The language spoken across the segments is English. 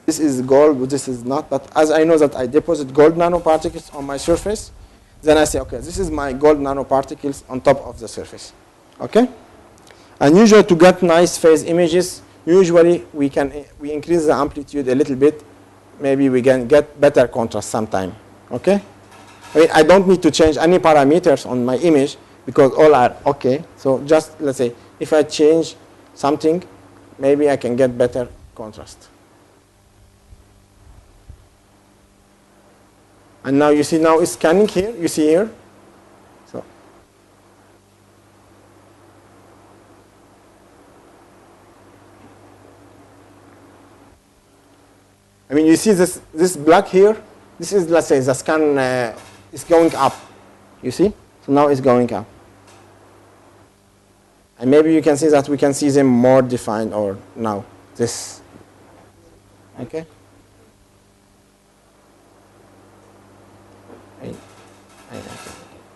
this is gold, but this is not. But as I know that I deposit gold nanoparticles on my surface, then I say, okay, this is my gold nanoparticles on top of the surface. Okay? And usually to get nice phase images, usually we increase the amplitude a little bit. Maybe we can get better contrast sometime. Okay? I mean, I don't need to change any parameters on my image because all are okay. So just, let's say, if I change something, maybe I can get better contrast. And now you see, now it's scanning here. You see here. So I mean, you see this black here. This is, let's say, the scan is going up. You see? So now it's going up. And maybe you can see that we can see them more defined or now. This. Okay?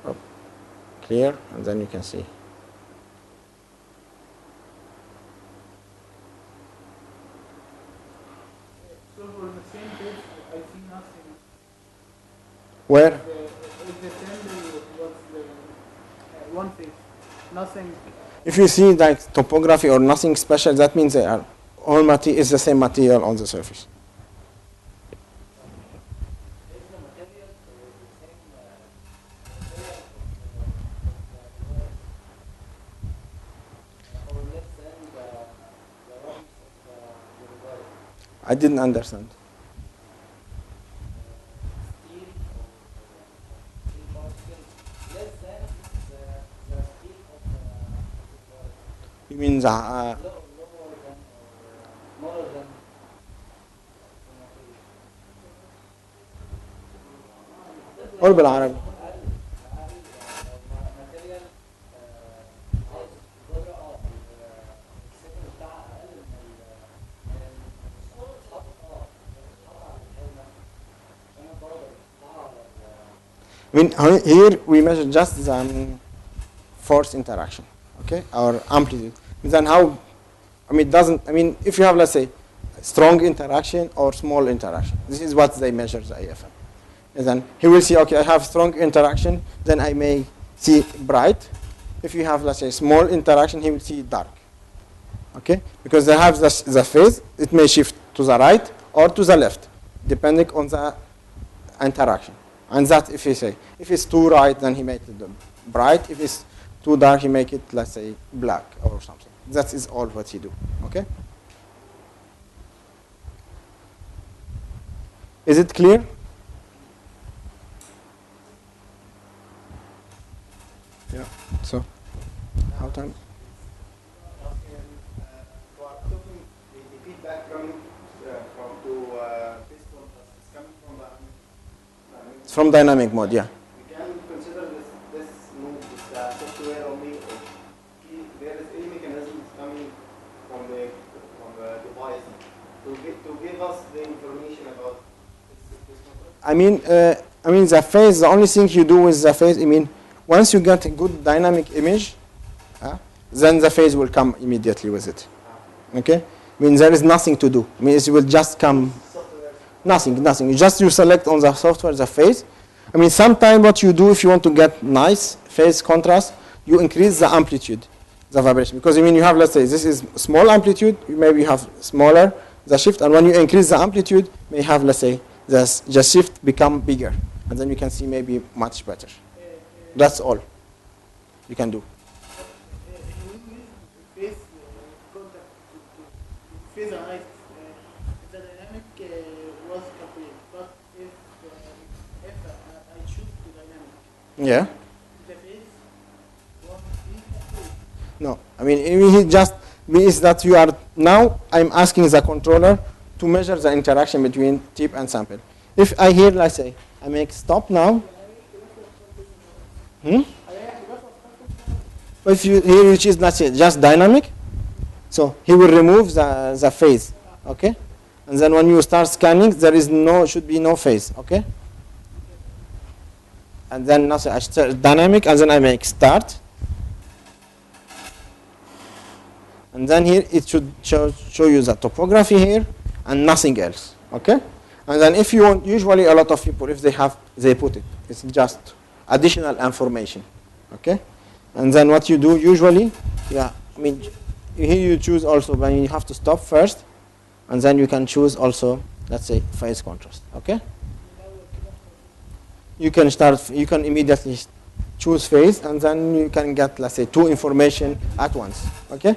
Oh, clear, and then you can see. So for the same page, I see nothing. Where? It's the same, what's the one face, nothing. If you see like topography or nothing special, that means they are all is the same material on the surface. I didn't understand. You mean the قول بالعربي. I mean, here we measure just the force interaction, okay, or amplitude. Then how? I mean, it doesn't. I mean, if you have, let's say, strong interaction or small interaction, this is what they measure the AFM. And then he will see, okay, I have strong interaction, then I may see bright. If you have, let's say, small interaction, he will see dark. Okay, because they have the phase, it may shift to the right or to the left, depending on the interaction. And that, if he say, if it's too right, then he make it bright. If it's too dark, he make it, let's say, black or something. That is all what he do. Okay. Is it clear? Yeah. So, how time? The feedback coming from dynamic mode, yeah. We can consider this move, this software only. There is a mechanism coming from the device to give us the information about this. I mean the phase. The only thing you do with the phase, I mean, once you get a good dynamic image, then the phase will come immediately with it. Okay. I mean, there is nothing to do. I mean, it will just come. Nothing. You select on the software the phase. I mean, sometimes what you do if you want to get nice phase contrast, you increase the amplitude, the vibration. Because, I mean, you have, let's say, this is small amplitude, maybe you have smaller, the shift. And when you increase the amplitude, you may have, let's say, the shift become bigger. And then you can see maybe much better. That's all you can do. Phase contact to phase analysis, the dynamic was complete. But if I choose the dynamic, Yeah. the phase won't be complete. No. I mean, it just means that you are now, I'm asking the controller to measure the interaction between tip and sample. If I hear, let's say, I make stop now. If you here, which is, let's say, just dynamic, so he will remove the phase, okay? And then when you start scanning, there is should be no phase, okay? And then now I start dynamic, and then I make start. And then here it should show you the topography here and nothing else, Okay? And then if you want, usually a lot of people, if they put it. It's just additional information. Okay? And then what you do usually, yeah, I mean, here you choose also, when you have to stop first, and then you can choose also, let's say, phase contrast. Okay? You can immediately choose phase, and then you can get, let's say, two information at once. Okay?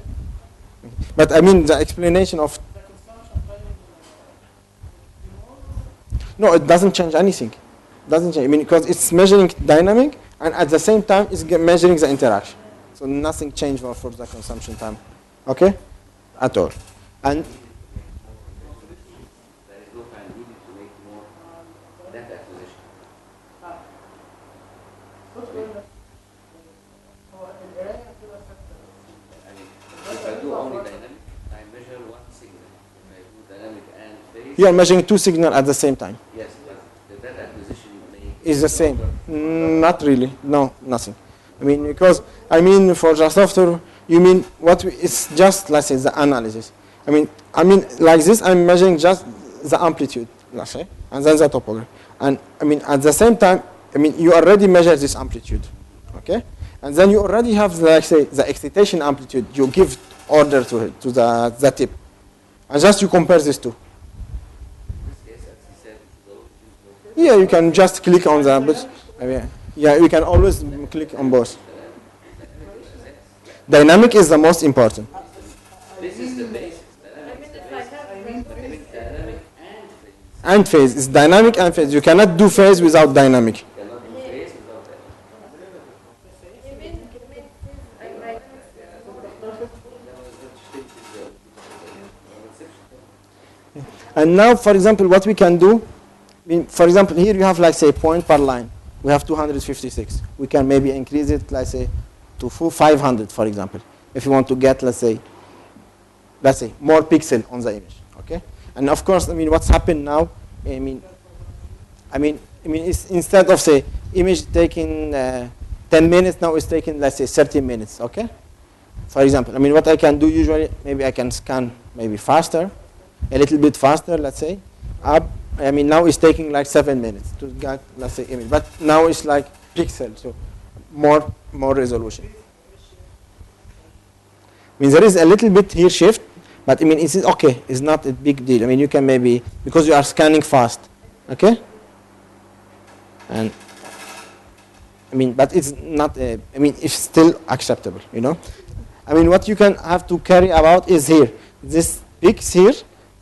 But I mean, the explanation of no, it doesn't change anything. Doesn't change. I mean, because it's measuring dynamic, and at the same time, it's measuring the interaction. So nothing changed for the consumption time. Okay? At all. And There is no time needed to make more data acquisition. If I do only dynamic, I measure one signal. If I do dynamic and phase, you are measuring two signals at the same time. yes, but the data acquisition Is the same. Not really. No, nothing. I mean, because, I mean, for the software, you mean it's just, let's say, the analysis. I mean, like this, I'm measuring just the amplitude, let's say, and then the topography. And, I mean, at the same time, I mean, you already measure this amplitude, okay? And then you already have, like, say, the excitation amplitude. You give order to it, to the tip. And just you compare these two. Yeah, you can just click on the, but, yeah, you can always click on both. Dynamic is the most important. This is the basics. Dynamic And phase. It's dynamic and phase. You cannot do phase without dynamic. cannot do phase without that. And now, for example, what we can do, I mean, for example, here you have, like, say, point per line. We have 256. We can maybe increase it, let's say, to 500, for example, if you want to get, let's say, more pixel on the image. Okay? And of course, I mean, what's happened now? I mean, it's instead of, say, image taking 10 minutes, now it's taking, let's say, 30 minutes. Okay? For example, I mean, what I can do usually, maybe I can scan maybe faster, a little bit faster, let's say, up. I mean, now it's taking like 7 minutes to get, let's say, image. But now it's like pixel, so more resolution. I mean, there is a little bit here shift, but I mean, it's okay. It's not a big deal. I mean, you can maybe, because you are scanning fast, okay? And I mean, but it's not, I mean, it's still acceptable, you know? I mean, what you can have to carry about is here. This peaks here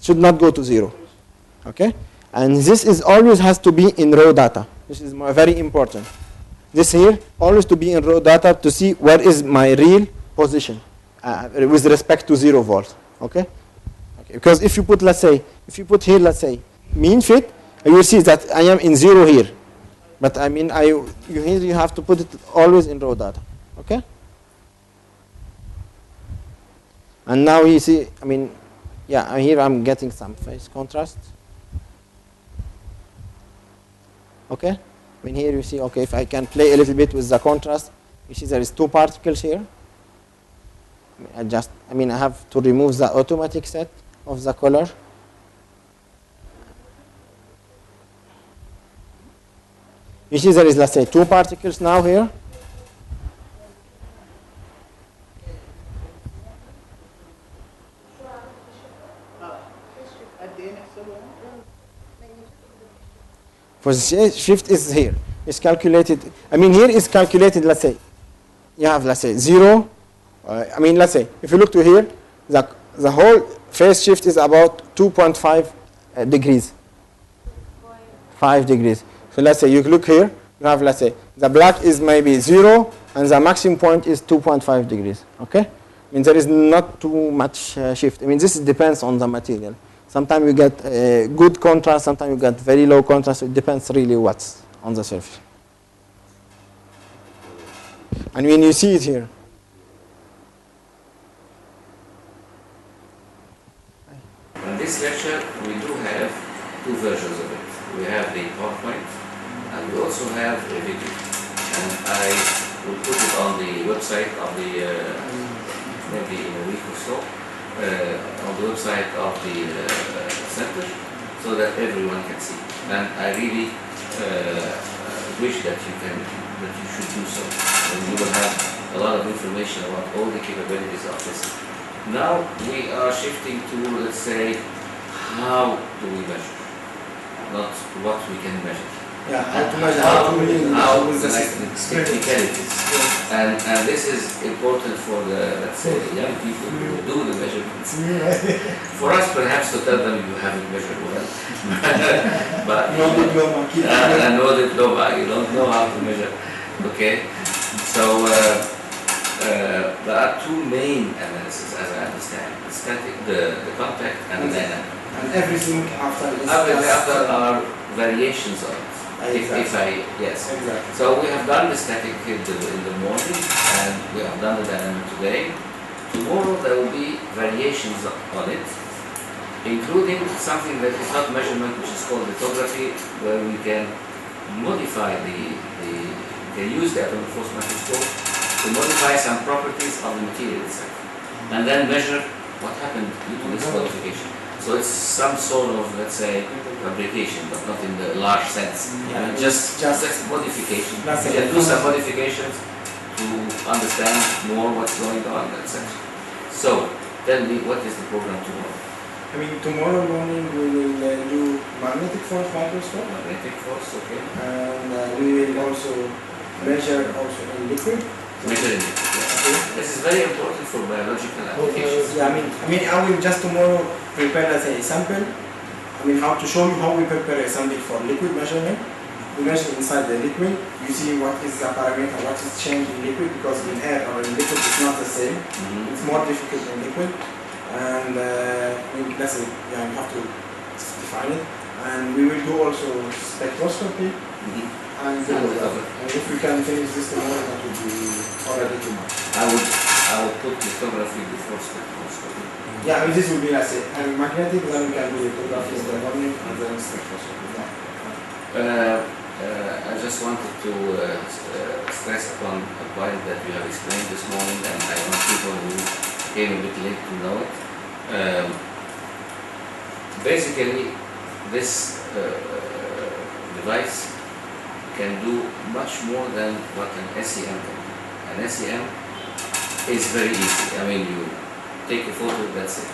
should not go to 0, okay? And this is always has to be in raw data. This is very important. This here always to be in raw data to see where is my real position with respect to 0 volts. Okay? Okay? Because if you put, let's say, here, let's say, mean fit, you will see that I am in 0 here. But I mean, here you have to put it always in raw data. Okay? And now you see, I mean, yeah, here I'm getting some phase contrast. Okay? I mean, here you see, okay, if I can play a little bit with the contrast, you see there is 2 particles here. I have to remove the automatic set of the color. You see there is, let's say, 2 particles now here. For the shift is here. It's calculated. I mean, here is calculated, let's say, you have, let's say, 0. I mean, let's say, if you look to here, the whole phase shift is about 2.5 degrees. 5 degrees. So let's say you look here, you have, let's say, the black is maybe 0, and the maximum point is 2.5 degrees. Okay? I mean, there is not too much shift. I mean, this depends on the material. Sometimes you get good contrast, sometimes you get very low contrast. It depends really what's on the surface. And when you see it here, in this lecture, we do have 2 versions of it. We have the PowerPoint, and we also have a video. And I will put it on the website of the, maybe in a week or so, on the website of the center, so that everyone can see. And I really wish that you should do so. And you will have a lot of information about all the capabilities of this. Now we are shifting to, let's say, how do we measure, not what we can measure. Yeah, how to measure, how to how use the like system. the technicalities. And this is important for the, let's say, the young people who do the measurements. For us, perhaps, to tell them you haven't measured well. But No diploma, keep and no diploma, you don't know how to measure. Okay? So there are two main analyses, as I understand: the static, the contact, and the dynamic. And everything after is Everything just, after are variations of it. Exactly. Yes. Exactly. So we have done the static in the morning, and we have done the dynamic today. Tomorrow there will be variations on it, including something that is not measurement, which is called lithography, where we can modify we can use the atomic force microscope to modify some properties of the material itself, and then measure what happened due to this modification. So it's some sort of, let's say, fabrication, but not in the large sense. I mean, just modification. We can do some modifications to understand more what's going on, etc. So, tell me, what is the program tomorrow? I mean, tomorrow morning we will do magnetic force microscope, Magnetic force, okay. and we will also measure also in liquid. Measuring it. Okay. This is very important for biological applications. Yeah, I will just tomorrow prepare, let's say, a sample. I mean, how to show you how we prepare a sample for liquid measurement. We measure inside the liquid. You see what is the parameter, what is changed in liquid, because in air or in liquid it's not the same. It's more difficult in liquid, and that's it. Yeah, you have to define it. And we will do also spectroscopy. And if we can finish this tomorrow, that would be already too much. I would put lithography before spectroscopy. Yeah, I mean, this will be, let's say, magnetic, then we can do lithography in the morning, and then spectroscopy. I just wanted to stress upon a point that you have explained this morning, and I want people who came a bit late to know it. Basically, this device can do much more than what an SEM can do. An SEM is very easy. I mean, you take a photo, that's it.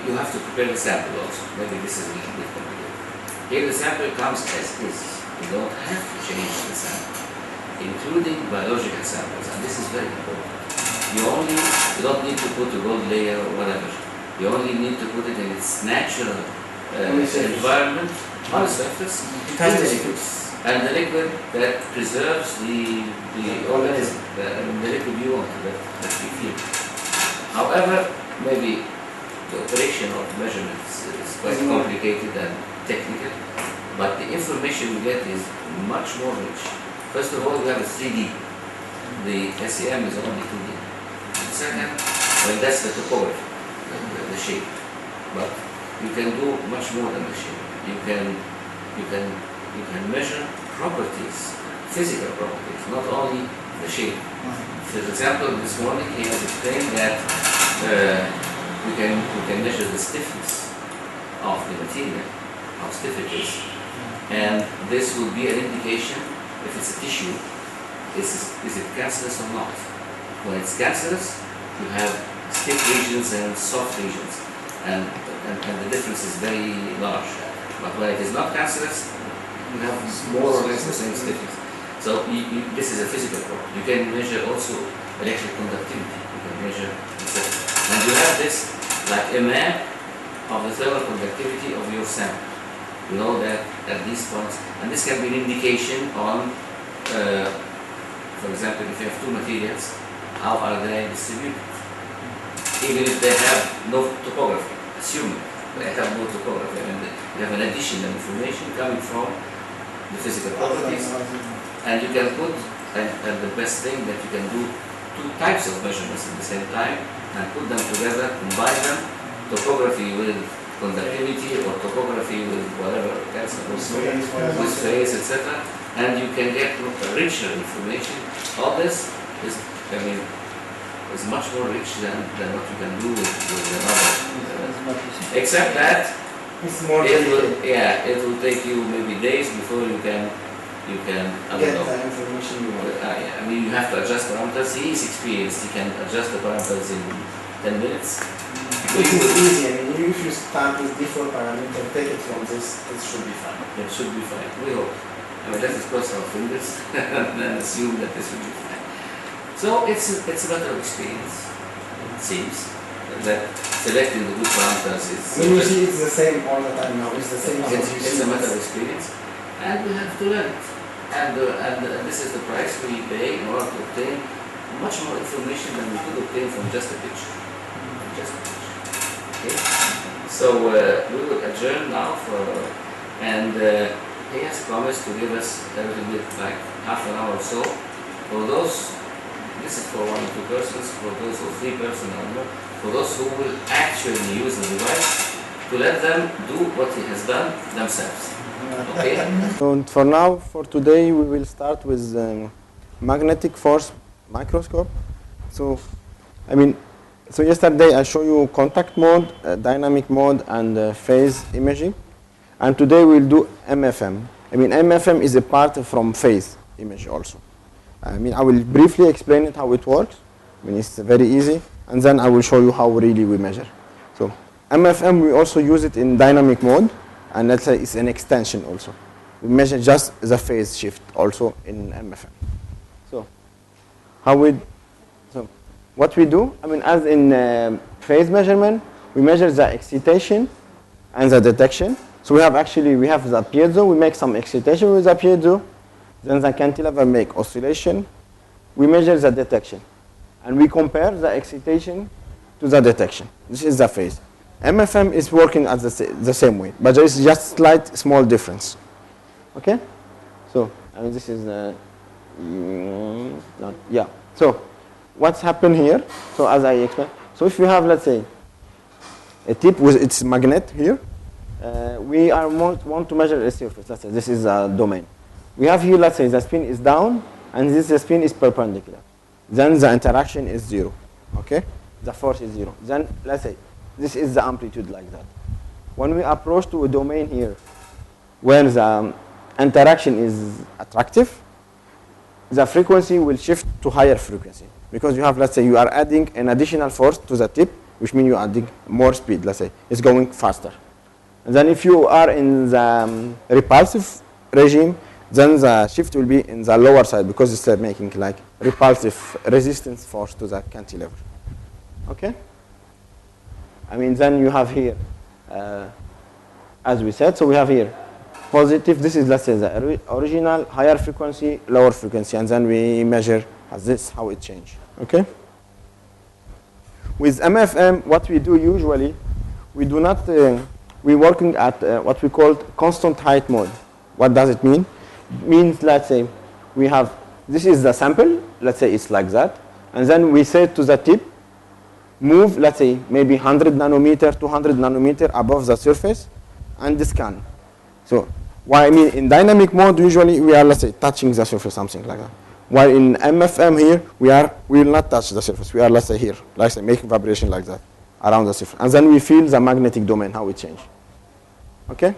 You have to prepare the sample also. Maybe this is a little bit complicated. Here the sample comes as is. You don't have to change the sample, including biological samples, and this is very important. You don't need to put a gold layer or whatever. You only need to put it in its natural environment on the surface. It has the liquid. And the liquid that preserves the organism, the liquid you want that we feel. However, maybe the operation of measurements is quite complicated and technical, but the information we get is much more rich. First of all, we have a 3D. The SEM is only 2D. The second, well, that's the topography, the shape. But you can do much more than the shape. You can measure properties, physical properties, not only the shape. For example, this morning he has explained that we can measure the stiffness of the material, how stiff it is, and this would be an indication if it's a tissue, is it cancerous or not. When it's cancerous, you have stiff regions and soft regions, and the difference is very large. But when it is not cancerous, you have more or less the same stiffness. So this is a physical problem. You can measure also electric conductivity. You can measure, and you have this like a map of the thermal conductivity of your sample. You know that at these points, and this can be an indication on, for example, if you have two materials, how are they distributed? Even if they have no topography, assuming they have no topography, and you have an additional information coming from the physical properties, and you can put, and the best thing that you can do two types of measurements at the same time and put them together, combine them, topography with conductivity or topography with whatever else, with phase, etc. And you can get richer information. All this is, is much more rich than what you can do with another. Except that It's more It will, yeah, it will take you maybe days before you can, I don't get know. the information you want. I mean, you have to adjust parameters. He is experienced. He can adjust the parameters in 10 minutes. This is easy. I mean, if you start with default parameter, take it from this, it should be fine. It should be fine. We hope. I mean, let us cross our fingers and assume that this will be fine. So it's a matter of experience. It seems that selecting the good parameters is. I mean, you see, it's the same all the time now. It's the same. It's a matter of experience, and we have to learn it. And this is the price we pay in order to obtain much more information than we could obtain from just a picture. Just a picture. Okay. So we will adjourn now and he has promised to give us a little bit, like half an hour or so, for those. This is for 1 or 2 persons, for those or 3 persons or more, for those who will actually use the device, to let them do what he has done themselves. Okay? So for now, for today, we will start with magnetic force microscope. So, I mean, so yesterday I showed you contact mode, dynamic mode, and phase imaging. And today we'll do MFM. I mean, MFM is a part from phase image also. I mean, I will briefly explain it how it works. I mean, it's very easy, and then I will show you how really we measure. So, MFM, we also use it in dynamic mode, and let's say it's an extension also. We measure just the phase shift also in MFM. So, what we do, I mean, as in phase measurement, we measure the excitation and the detection. So we have the piezo, we make some excitation with the piezo, then the cantilever make oscillation. We measure the detection, and we compare the excitation to the detection. This is the phase. MFM is working at the same way, but there is just slight small difference. Okay? So, I mean, this is So, what's happened here? So, as I explained, so if you have, let's say, a tip with its magnet here, we want to measure a surface. Let's say this is a domain. We have here, let's say, the spin is down, and this spin is perpendicular. Then the interaction is 0. Okay? The force is 0. Then, let's say, this is the amplitude like that. When we approach to a domain here, where the interaction is attractive, the frequency will shift to higher frequency. Because you have, let's say, you are adding an additional force to the tip, which means you are adding more speed, let's say. It's going faster. And then if you are in the repulsive regime, then the shift will be in the lower side because it's making like repulsive resistance force to the cantilever. Okay? I mean, then you have here, as we said, so we have here positive, this is, let's say, the original, higher frequency, lower frequency, and then we measure as this, how it changes. Okay? With MFM, what we do usually, we do not, we're working at what we call constant height mode. What does it mean? It means, let's say, we have, this is the sample, let's say it's like that, and then we say to the tip, move, let's say, maybe 100 nanometer, 200 nanometer above the surface, and scan. So, why I mean, in dynamic mode, usually we are, let's say, touching the surface, something like that. While in MFM here, we will not touch the surface. We are, let's say, here, let's say, making vibration like that around the surface. And then we feel the magnetic domain, how it changes. Okay?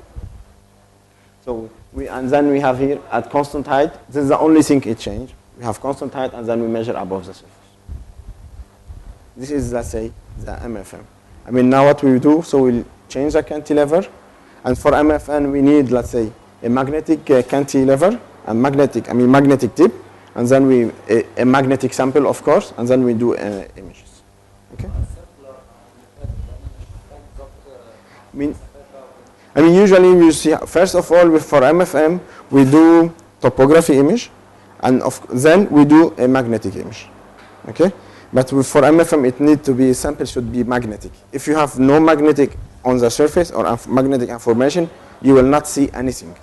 So, and then we have here at constant height, this is the only thing it changed. We have constant height, and then we measure above the surface. This is, let's say, the MFM. I mean, now what we do, so we'll change the cantilever. And for MFN, we need, let's say, a magnetic cantilever, magnetic tip, and then a magnetic sample, of course, and then we do images. Okay? I mean, usually we see, first of all, for MFM, we do topography image, and then we do a magnetic image. Okay? But for MFM, it needs to be, sample should be magnetic. If you have no magnetic on the surface or magnetic information, you will not see anything.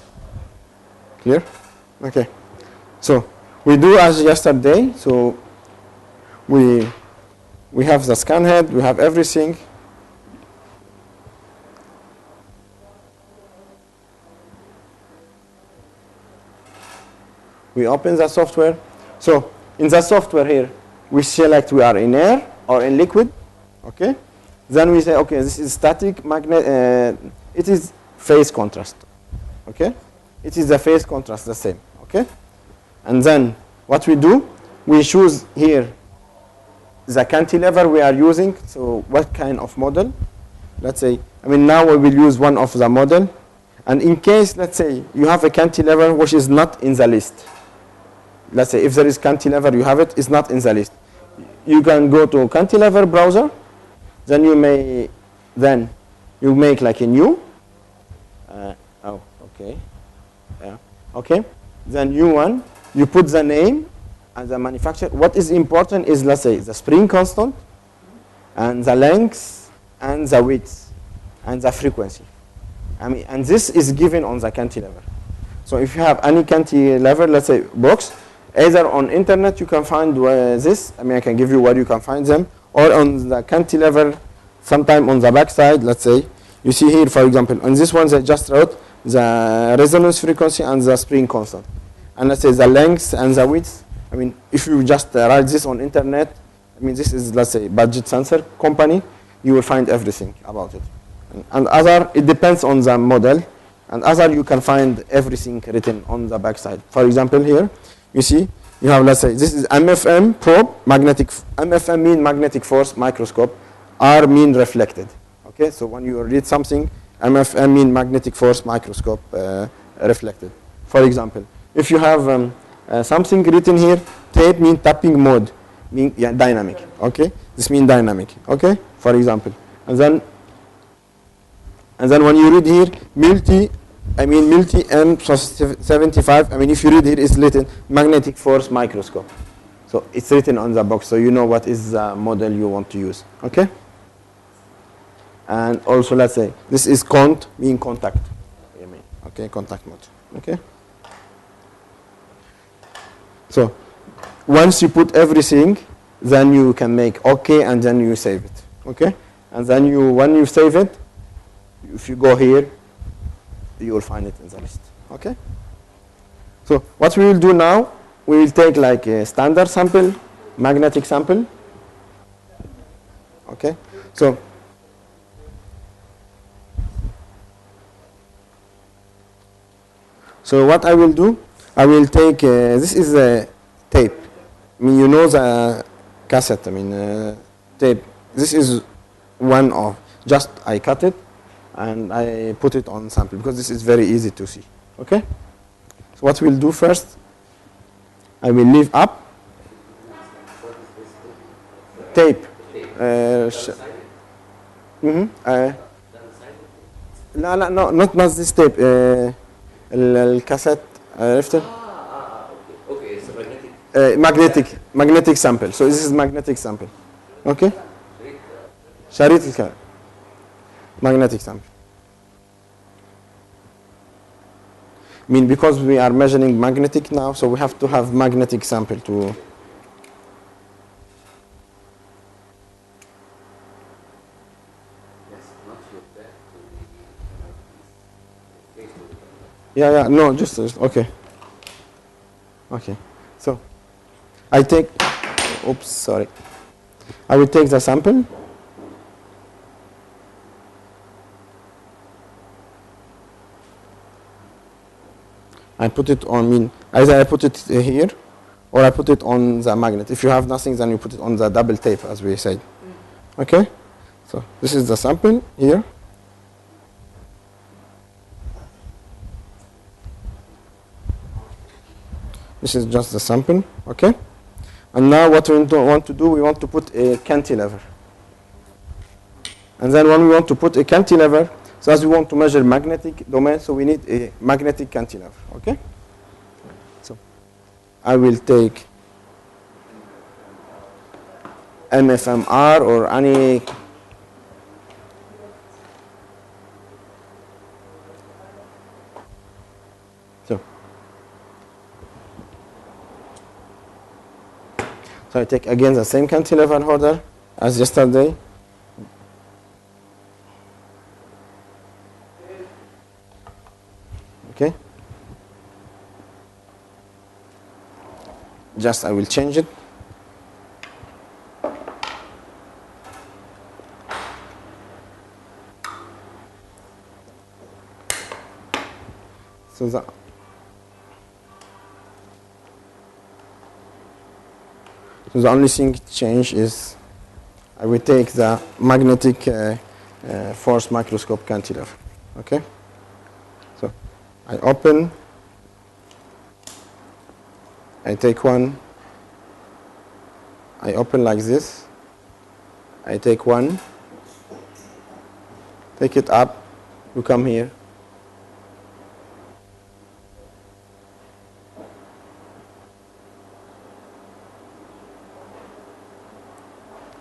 Clear? Okay. So we do as yesterday. So we have the scan head, we have everything. We open the software. So in the software here, we select we are in air or in liquid. Okay. Then we say, okay, this is static magnet, it is phase contrast. Okay, it is the phase contrast the same. Okay, and then what we do, we choose here the cantilever we are using. So what kind of model? Let's say, I mean, now we will use one of the model. And in case, let's say, you have a cantilever which is not in the list. Let's say if there is cantilever, you have it, it's not in the list. You can go to cantilever browser. Then you make like a new. Oh, okay. Yeah. Okay. The new one, you put the name and the manufacturer. What is important is, let's say, the spring constant and the length and the width and the frequency. I mean, and this is given on the cantilever. So if you have any cantilever, let's say box, either on internet you can find this. I mean, I can give you where you can find them, or on the cantilever, sometime on the back side. Let's say you see here, for example, on this one I just wrote the resonance frequency and the spring constant, and let's say the length and the width. I mean, if you just write this on internet, I mean, this is, let's say, budget sensor company, you will find everything about it. And other, it depends on the model, and other you can find everything written on the back side. For example, here you see you have, let's say, this is MFM probe, MFM mean magnetic force microscope, R mean reflected. Okay, so when you read something, MFM mean magnetic force microscope reflected. For example, if you have something written here, tape mean tapping mode, mean dynamic. Okay, this mean dynamic. Okay, for example, and then when you read here, multi M75. I mean, if you read here, it's written magnetic force microscope. So it's written on the box, so you know what is the model you want to use. Okay. And also, let's say this is mean contact. Okay, contact mode. Okay. So once you put everything, then you can make OK, and then you save it. Okay, and then when you save it, if you go here, you will find it in the list. Okay. So what we will do now, we will take like a standard sample, magnetic sample. Okay. So what I will do, I will take, this is a tape. I mean, you know the cassette, I mean, tape. This is one of, just I cut it and I put it on sample because this is very easy to see. Okay? So what we'll do first, I will leave up tape. No, not this tape. الكاسيت عرفته؟ Okay, it's a magnetic sample. So this is magnetic sample. Okay? شريط الكلام. Magnetic sample. I mean, because we are measuring magnetic now, so we have to have magnetic sample to. Yeah, no, just okay. Okay, so I take. Oops, sorry. I will take the sample. I put it on. Either I put it here, or I put it on the magnet. If you have nothing, then you put it on the double tape, as we said. Okay. So this is the sample here. This is just the sample, okay? And now what we want to do, we want to put a cantilever. And then when we want to put a cantilever, so as we want to measure magnetic domain, so we need a magnetic cantilever, okay? So I will take MFMR or any So I take again the same cantilever holder as yesterday. Okay. Just I will change it. So the only thing change is I will take the magnetic force microscope cantilever. Okay? So I open, I take one, I open like this, I take one, take it up, you come here.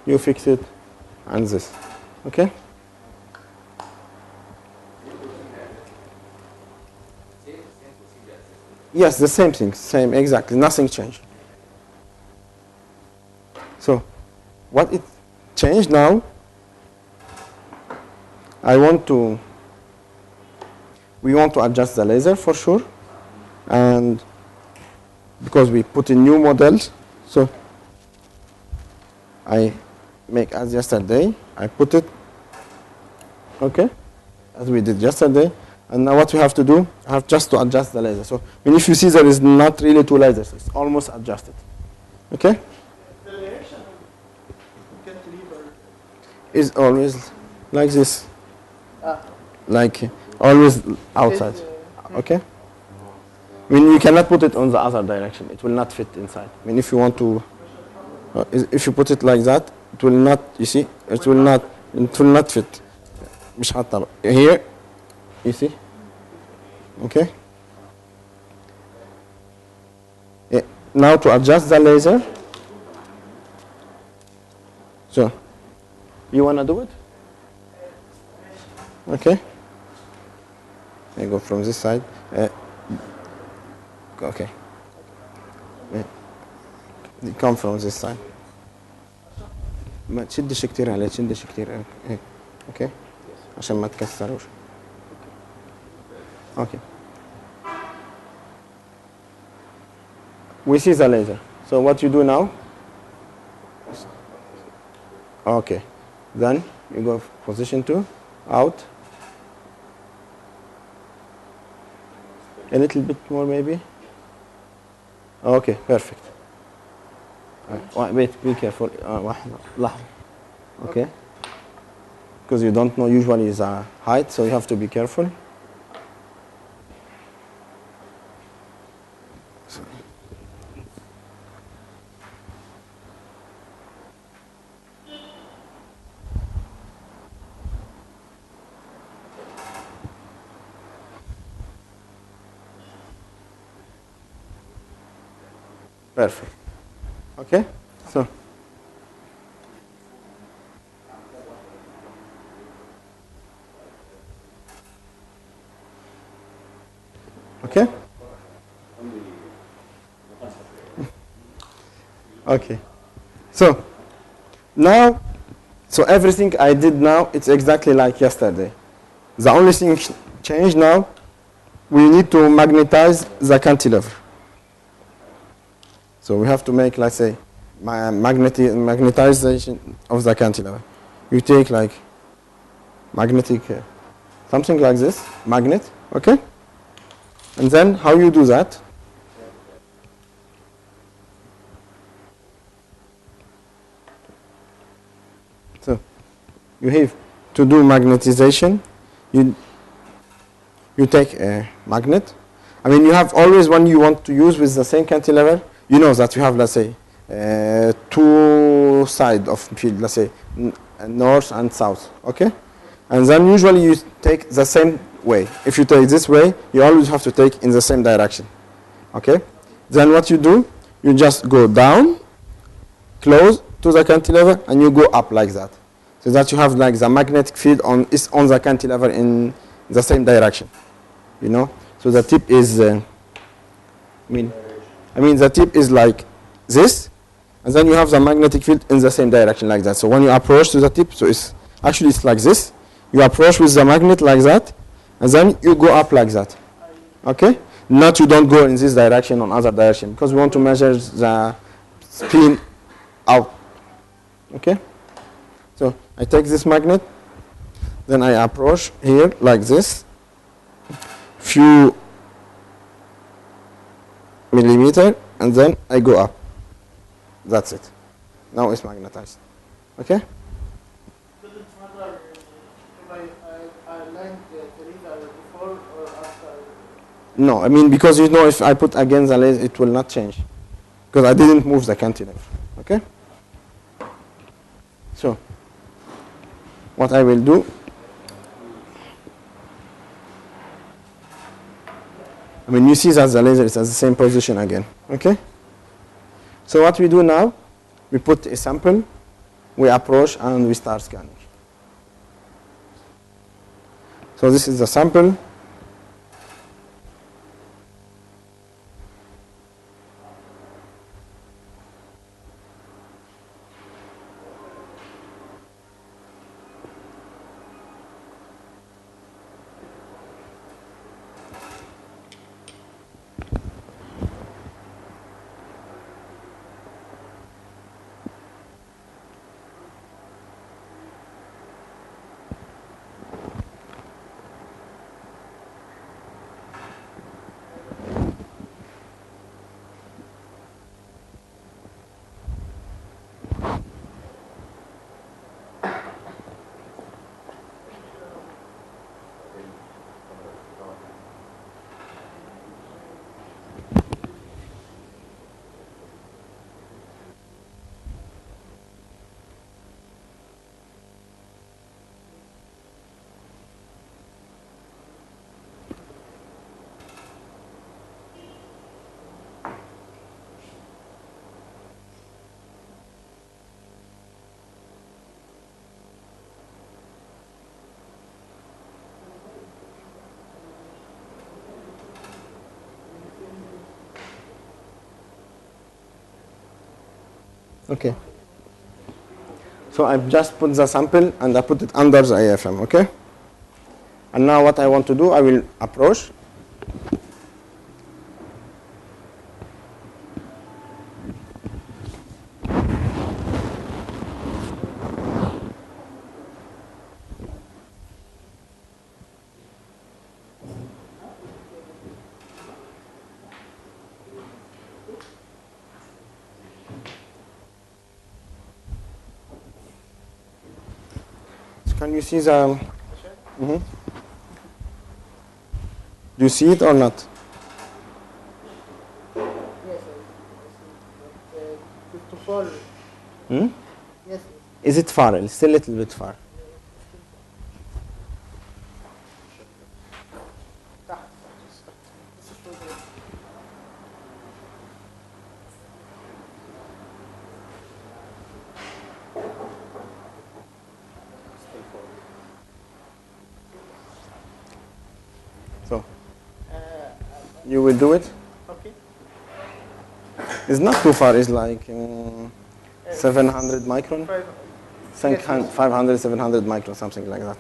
You fix it and this. Okay? Yes, the same thing, same exactly, nothing changed. So what it changed now, we want to adjust the laser for sure, and because we put in new models, so I make as yesterday, I put it, okay, as we did yesterday, and now what we have to do, I have just to adjust the laser. So if you see there is not really two lasers, it's almost adjusted, okay? The direction of cantilever. Is always like this, Ah, like always outside, okay? You cannot put it on the other direction, it will not fit inside. If you want to, if you put it like that, it will not, you see, it will not fit. مش حاطة here, you see, okay? Yeah. Now to adjust the laser, so you wanna do it? Okay. I go from this side. Okay. You come from this side. ما تشدش كتير عليه، تشدش كتير هيك. اوكي عشان ما تكسروش. Okay. We see the laser. So what you do now? Okay. Then you go position 2, out. A little bit more maybe. Okay, perfect. Wait, be careful. لحظة. Okay. Because you don't know usually the height, so you have to be careful. Perfect. Okay? So. Okay? Okay. So, now, so everything I did now, it's exactly like yesterday. The only thing changed now, we need to magnetize the cantilever. So we have to make, let's say, magnetization of the cantilever. You take like magnetic, something like this, magnet, okay? And then how you do that? So you have to do magnetization. You take a magnet. I mean, you have always one you want to use with the same cantilever. You know that you have, let's say, two sides of field, let's say, north and south, okay? And then usually you take the same way. If you take this way, you always have to take in the same direction, okay? Then what you do, you just go down, close to the cantilever, and you go up like that. So that you have like the magnetic field on the cantilever in the same direction, you know? So the tip is, I mean the tip is like this, and then you have the magnetic field in the same direction like that. So when you approach to the tip, so it's like this. You approach with the magnet like that, and then you go up like that. Okay? Not you don't go in this direction or other direction, because we want to measure the spin out. Okay? So I take this magnet, then I approach here like this. Few millimeter, and then I go up. That's it. Now it's magnetized. Okay? Does it matter if I aligned the laser before or after? No, I mean, because you know if I put against the laser, it will not change. Because I didn't move the cantilever. Okay? So, what I will do, I mean, you see that the laser is at the same position again. Okay? So what we do now, we put a sample, we approach, and we start scanning. So this is the sample. Okay. So I've just put the sample and I put it under the AFM, okay? And now what I want to do, I will approach. Can you see the... Do you see it or not? Yes, I see. Too far. Yes. Is it far? It's still a little bit far. So, you will do it? Okay. It's not too far. It's like 700 micron. 500, 700 micron, something like that.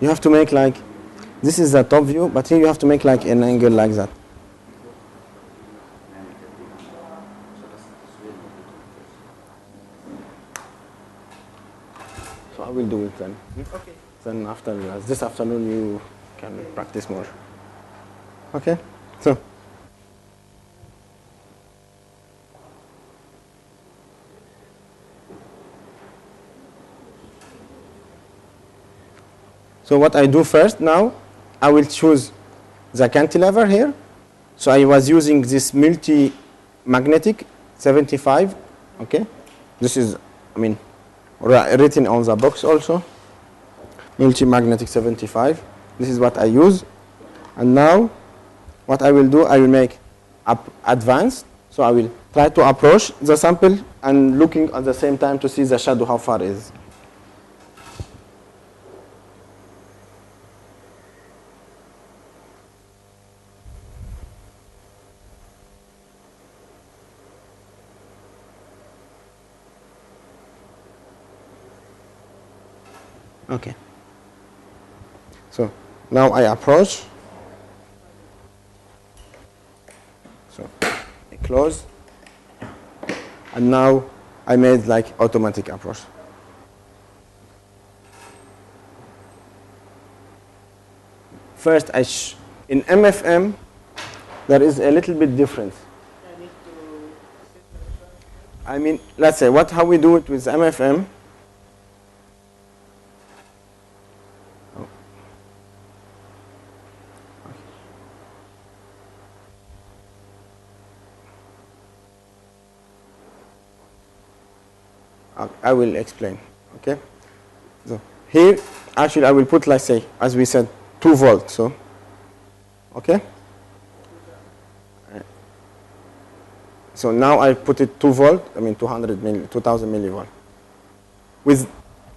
You have to make like, this is the top view, but here you have to make like an angle like that. So I will do it then. Okay. Then after this afternoon you can practice more. Okay? So. So what I do first now, I will choose the cantilever here. So I was using this multi-magnetic 75, okay? This is, I mean, written on the box also. Multi-magnetic 75. This is what I use. And now, what I will do, I will make advanced. So I will try to approach the sample and looking at the same time to see the shadow, how far it is. Okay. So now I approach. So I close. And now I made like automatic approach. first in MFM, there is a little bit difference. I need to set the reference. I mean, let's say how we do it with MFM. I will explain. Okay. So here, actually, I will put, let's say, as we said, 2 volts. So, okay. So now I put it 2 volt. I mean 2000 millivolt.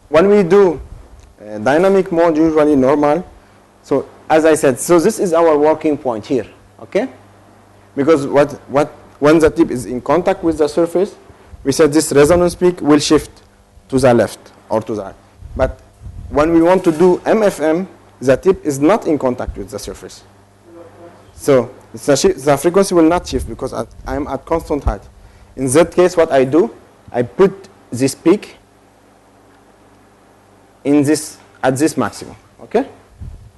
When we do dynamic mode, usually normal. So as I said, so this is our working point here. Okay. Because when the tip is in contact with the surface, we said this resonance peak will shift to the left or to the right. But when we want to do MFM, the tip is not in contact with the surface. So the frequency will not shift because I'm at constant height. In that case, what I do, I put this peak at this maximum. Okay?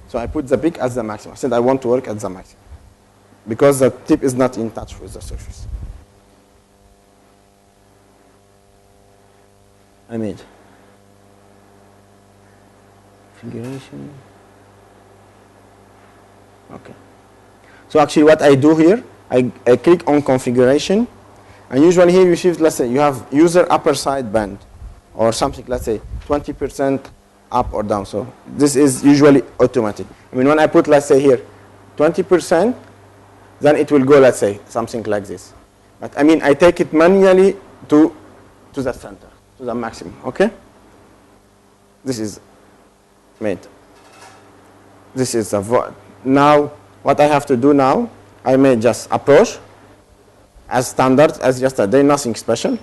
So I put the peak as the maximum. I said I want to work at the maximum because the tip is not in touch with the surface. I made configuration. Okay. So actually what I do here, I click on configuration, and usually here you shift, let's say you have user upper side band or something, let's say 20% up or down. So this is usually automatic. I mean, when I put, let's say here 20%, then it will go, let's say, something like this. But I mean, I take it manually to the center, to the maximum, okay? This is made. This is now what I have to do now, I may just approach as standard as yesterday, nothing special.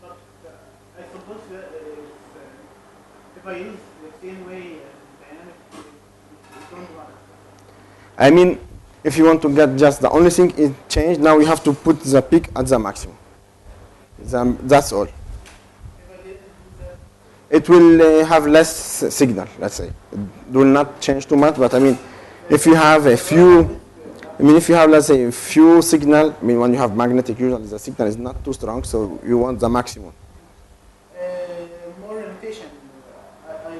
But I suppose that if I use the same way as dynamic, it don't matter. I mean, if you want to get just the only thing is changed, now you have to put the peak at the maximum. That's all. If I didn't do that, It will have less signal, let's say. It will not change too much, but I mean, if you have a few, if you have, let's say, a few signal, I mean, when you have magnetic, usually the signal is not too strong, so you want the maximum. more limitation, I would.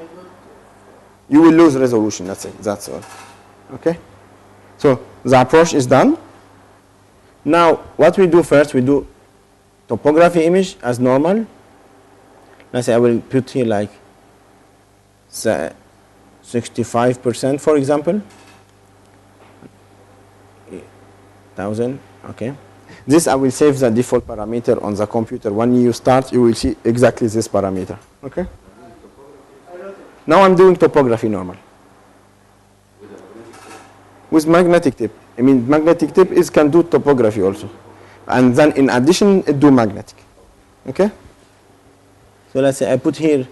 You will lose resolution, let's say, that's all. Okay? So the approach is done. Now, what we do first, we do topography image as normal. Let's say I will put here like 65%, for example. 1000, okay. This I will save the default parameter on the computer. When you start, you will see exactly this parameter, okay? Now I'm doing topography normal. With magnetic tip. I mean, magnetic tip can do topography also. And then in addition, it do magnetic. Okay? So let's say I put here,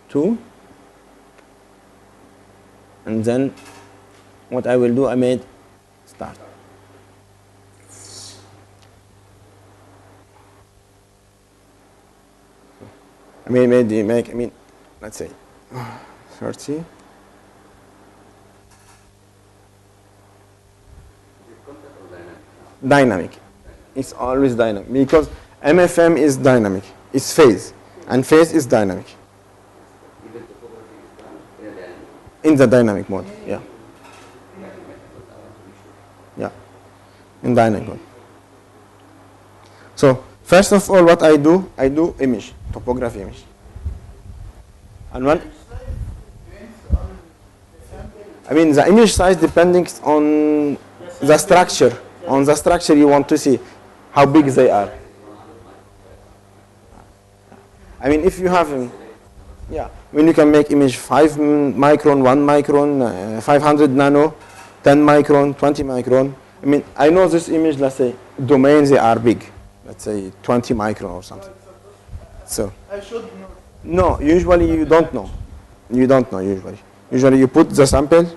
2. And then what I will do, I made start. Let's say 30. Dynamic. It's always dynamic because MFM is dynamic. It's phase, and phase is dynamic. In the dynamic mode, yeah. Yeah, in dynamic mode. So first of all, what I do image, topography image. And when the image size depending on the structure. On the structure, you want to see how big they are. I mean, if you have, when you can make image 5 micron, 1 micron, 500 nano, 10 micron, 20 micron. I mean, I know this image, let's say, domains, they are big. Let's say 20 micron or something. So. I should know. No, usually you don't know. You don't know usually. Usually you put the sample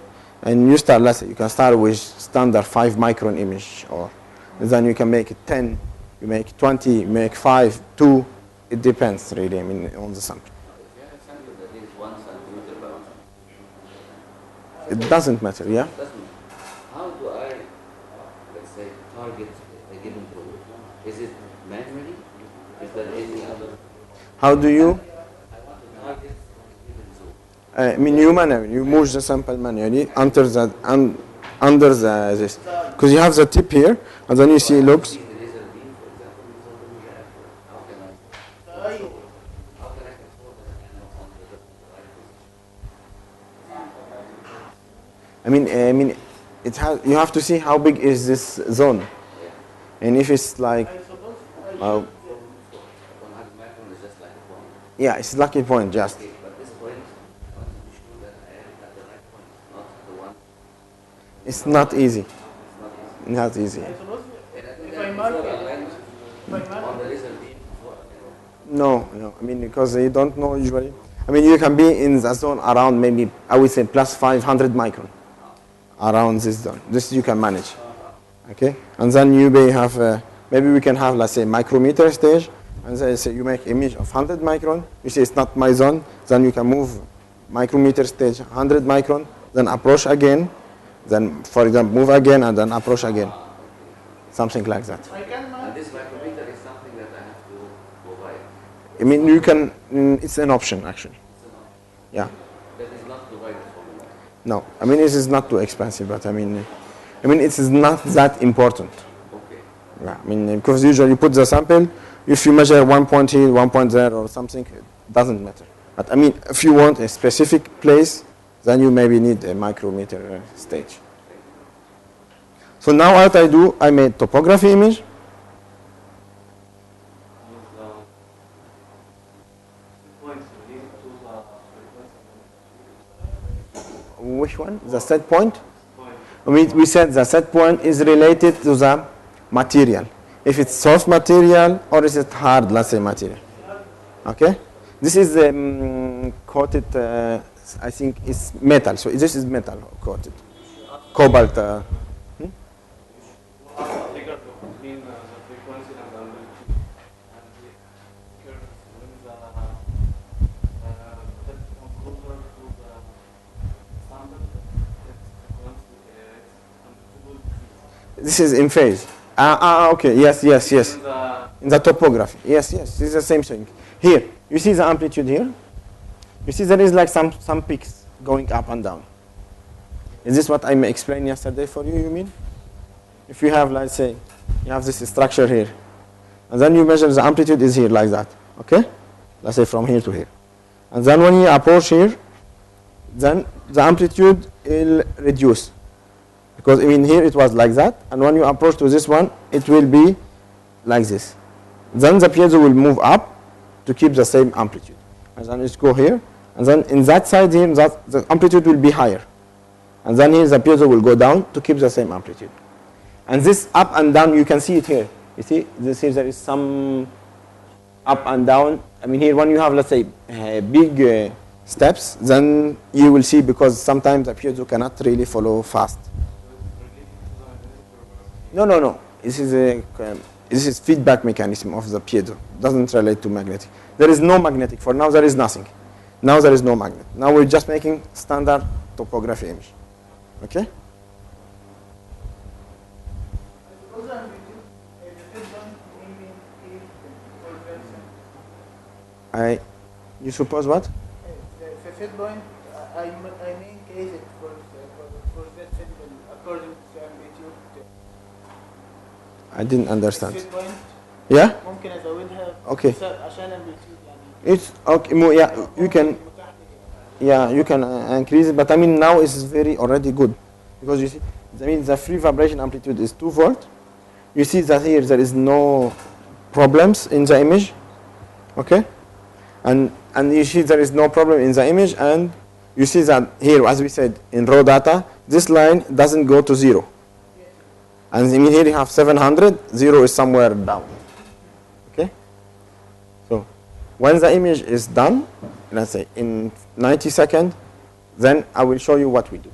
and you start, let's say, you can start with standard 5 micron image, or then you can make it 10, you make 20, you make 5, 2. It depends really, I mean, on the sample. If you have a sample that is 1 centimeter long, It doesn't matter, yeah? doesn't, how do I, let's say, target a given group? Is it manually? Is there any other? How do you? I want to target a given zone. I mean, you manually, you move the sample manually under the this, because you have the tip here, and then you see it looks. See the laser beam, for example, is over the reactor. How can I control that and on the right position? I mean, it has. You have to see how big is this zone, and if it's like, I suppose I should, 100 micron is just like a point. yeah, it's lucky point just. Okay, but this point, I want to be sure that I am at the right point, not the one. It's not easy. It's not easy. Not easy. I suppose And I think if that I mark before I it, went if I mark on the it, laser beam before, you know, No. I mean, because you don't know usually. I mean, you can be in the zone around maybe, I would say, plus 500 micron around this zone. This you can manage. Okay? And then you may have, maybe we can have, let's say, micrometer stage. And then say you make image of 100 micron. You say it's not my zone. Then you can move micrometer stage 100 micron, then approach again. Then, for example, move again and then approach again. Something like that. I can mark and this micrometer is something that I have to provide. I mean, you can, it's an option actually. It's an option. Yeah. That is not provided for me. No, I mean, this is not too expensive, but I mean, it is not that important. Okay. Yeah, I mean, because usually you put the sample, if you measure 1 point here, 1.0 or something, it doesn't matter. But I mean, if you want a specific place, then you maybe need a micrometer stage. So now what I do, I made topography image. Which one? The set point? We said the set point is related to the material. If it's soft material or is it hard, let's say, material. Okay? This is coated, I think it's metal. So this is metal coated. Cobalt. What's the figure between the frequency and the amplitude and the curves when the that comes closer to the sample, its frequency, its amplitude decreases. This is in phase. Okay. Yes. In the In the topography. Yes. This is the same thing. Here, you see the amplitude here? You see there is like some peaks going up and down. Is this what I explained yesterday for you, you mean? If you have, let's say, you have this structure here, and then you measure the amplitude is here like that, okay? Let's say from here to here. And then when you approach here, then the amplitude will reduce. Because I mean here it was like that, and when you approach to this one, it will be like this. Then the piezo will move up to keep the same amplitude. And then it go here, and then in that side here, the amplitude will be higher. And then here the piezo will go down to keep the same amplitude. And this up and down, you can see it here. You see, this here there is some up and down. I mean here when you have, let's say, big steps, then you will see, because sometimes the piezo cannot really follow fast. No. This is feedback mechanism of the piezo. Doesn't relate to magnetic. There is no magnetic. For now, there is nothing. Now there is no magnet. Now we're just making standard topography image. Okay? suppose I'm with you, the fit point maybe is for person. You suppose what? The fit point, I may case it for that symbol according to amplitude. I didn't understand. fit point Yeah? ممكن ازودها Okay. عشان amplitude يعني It's okay. Yeah, you can. متاح لي. Yeah, you can increase it, but I mean now it's very already good, because you see, I mean the free vibration amplitude is 2 volt. You see that here there is no problems in the image, okay, and you see there is no problem in the image, and you see that here, as we said in raw data, this line doesn't go to 0, and I mean here you have 700, 0 is somewhere down, okay. So when the image is done, let's say in 90 seconds, then I will show you what we do.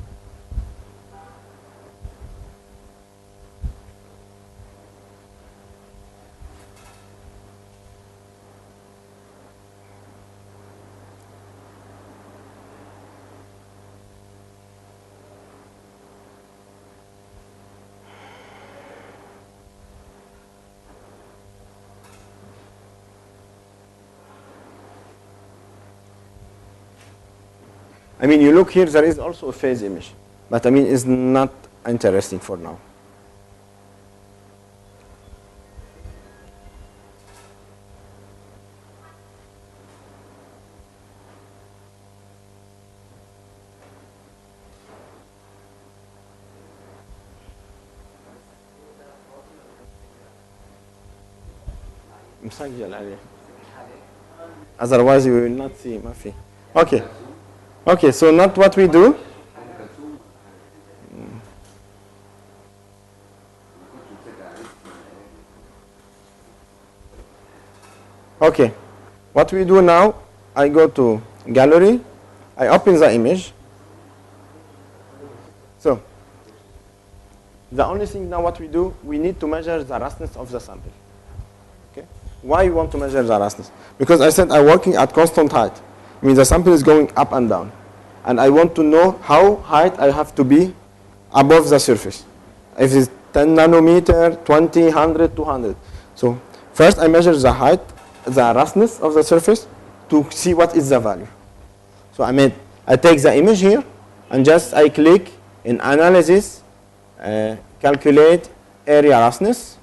I mean, you look here, there is also a phase image. But I mean, it's not interesting for now. مسجل عليه. Otherwise you will not see ما في. Okay. Okay, so not what we do. Okay. What we do now, I go to gallery, I open the image. So the only thing now what we do, we need to measure the roughness of the sample. Okay? Why you want to measure the roughness? Because I said I'm working at constant height. I mean the sample is going up and down. And I want to know how height I have to be above the surface. If it's 10 nanometer, 20, 100, 200. So first I measure the height, the roughness of the surface to see what is the value. So I take the image here and just I click in analysis, calculate area roughness,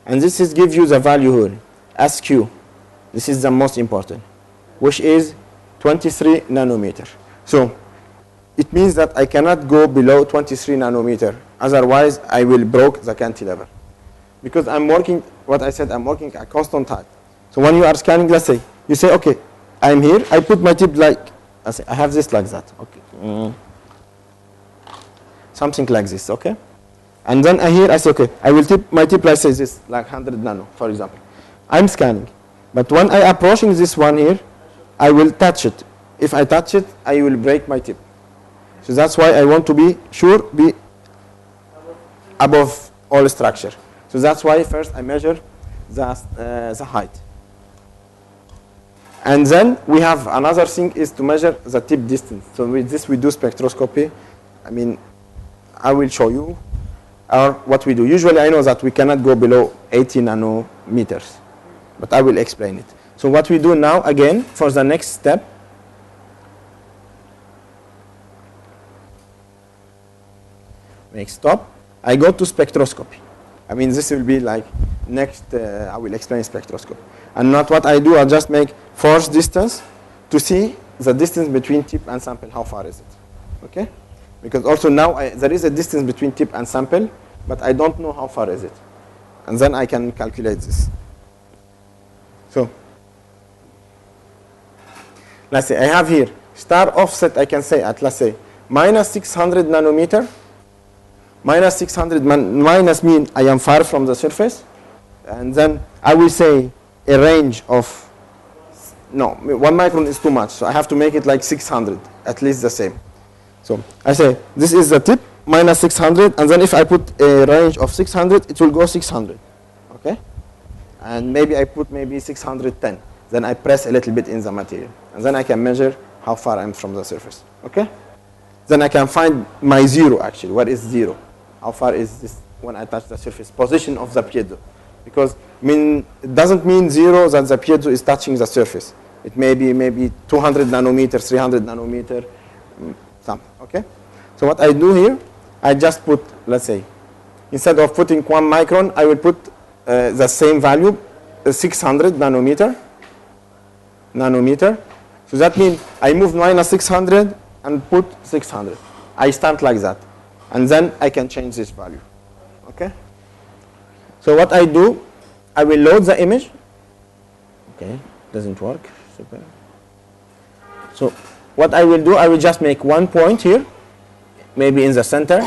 and this is give you the value here, SQ. This is the most important, which is 23 nanometer. So it means that I cannot go below 23 nanometer. Otherwise, I will break the cantilever. Because I'm working, what I said, I'm working at constant height. So when you are scanning, let's say, you say, okay, I'm here. I put my tip like, I have this like that. Okay. Something like this, okay? And then here I say, okay, I will tip my tip like say this, like 100 nano, for example. I'm scanning. But when I approaching this one here, I will touch it. If I touch it, I will break my tip. So that's why I want to be sure, be above all structure. So that's why first I measure the height. And then we have another thing is to measure the tip distance. So with this we do spectroscopy. I mean, I will show you or what we do. Usually I know that we cannot go below 80 nanometers, but I will explain it. So what we do now, again, for the next step, make stop. I go to spectroscopy. I mean, this will be like next, I will explain spectroscopy. And not what I do, I just make force distance to see the distance between tip and sample, how far is it, okay? Because also now there is a distance between tip and sample, but I don't know how far is it. And then I can calculate this. So, let's say I have here star offset, I can say at, let's say, minus 600 nanometer. Minus 600 minus mean I am far from the surface. And then I will say a range of, no, 1 micron is too much. So I have to make it like 600, at least the same. So I say this is the tip, minus 600. And then if I put a range of 600, it will go 600. Okay? And maybe I put maybe 610. Then I press a little bit in the material. And then I can measure how far I'm from the surface. Okay? Then I can find my zero actually. What is zero? How far is this when I touch the surface? Position of the piezo. Because it doesn't mean zero that the piezo is touching the surface. It may be maybe 200 nanometer, 300 nanometer, something. Okay? So what I do here, I just put, let's say, instead of putting 1 micron, I will put the same value, 600 nanometer. So that means I move minus 600 and put 600. I start like that. And then I can change this value. Okay? So what I do, I will load the image. Okay, doesn't work. Super. So what I will do, I will just make one point here, maybe in the center.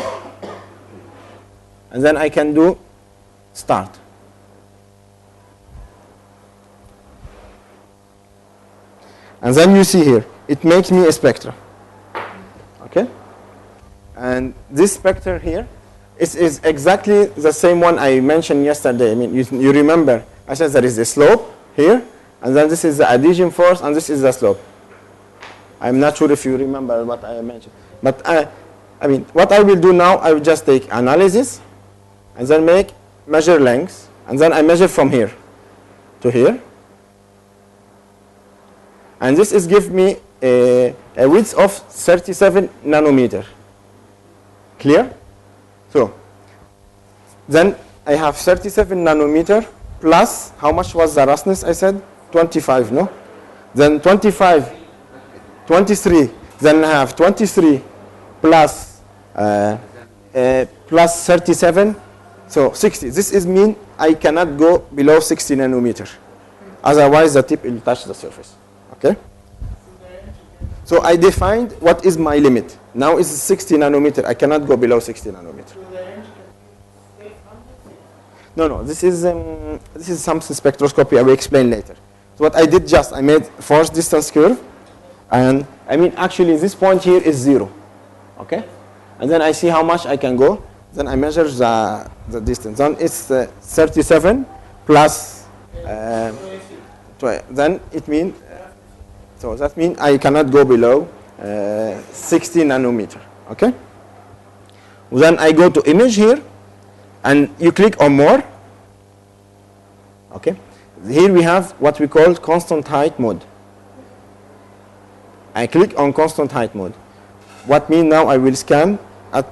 And then I can do start. And then you see here, it makes me a spectra. Okay? And this spectra here is exactly the same one I mentioned yesterday. I mean, you remember, I said there is a slope here, and then this is the adhesion force, and this is the slope. I'm not sure if you remember what I mentioned. But I mean, what I will do now, I will just take analysis, and then measure length, and then I measure from here to here. And this is give me a width of 37 nanometer. Clear? So then I have 37 nanometer plus, how much was the roughness I said? 25, no? Then 25, 23. Then I have 23 plus plus 37, so 60. This is mean I cannot go below 60 nanometer. Otherwise, the tip will touch the surface. Okay? So I defined what is my limit. Now it's 60 nanometer. I cannot go below 60 nanometer. No. This is something spectroscopy I will explain later. So what I did just, I made force distance curve. And I mean, actually, this point here is 0. Okay? And then I see how much I can go. Then I measure the distance. Then it's 37 plus, then it means, so that means I cannot go below 60 nanometer. Okay? Then I go to image here, and you click on more. Okay? Here we have what we call constant height mode. I click on constant height mode. What means now I will scan at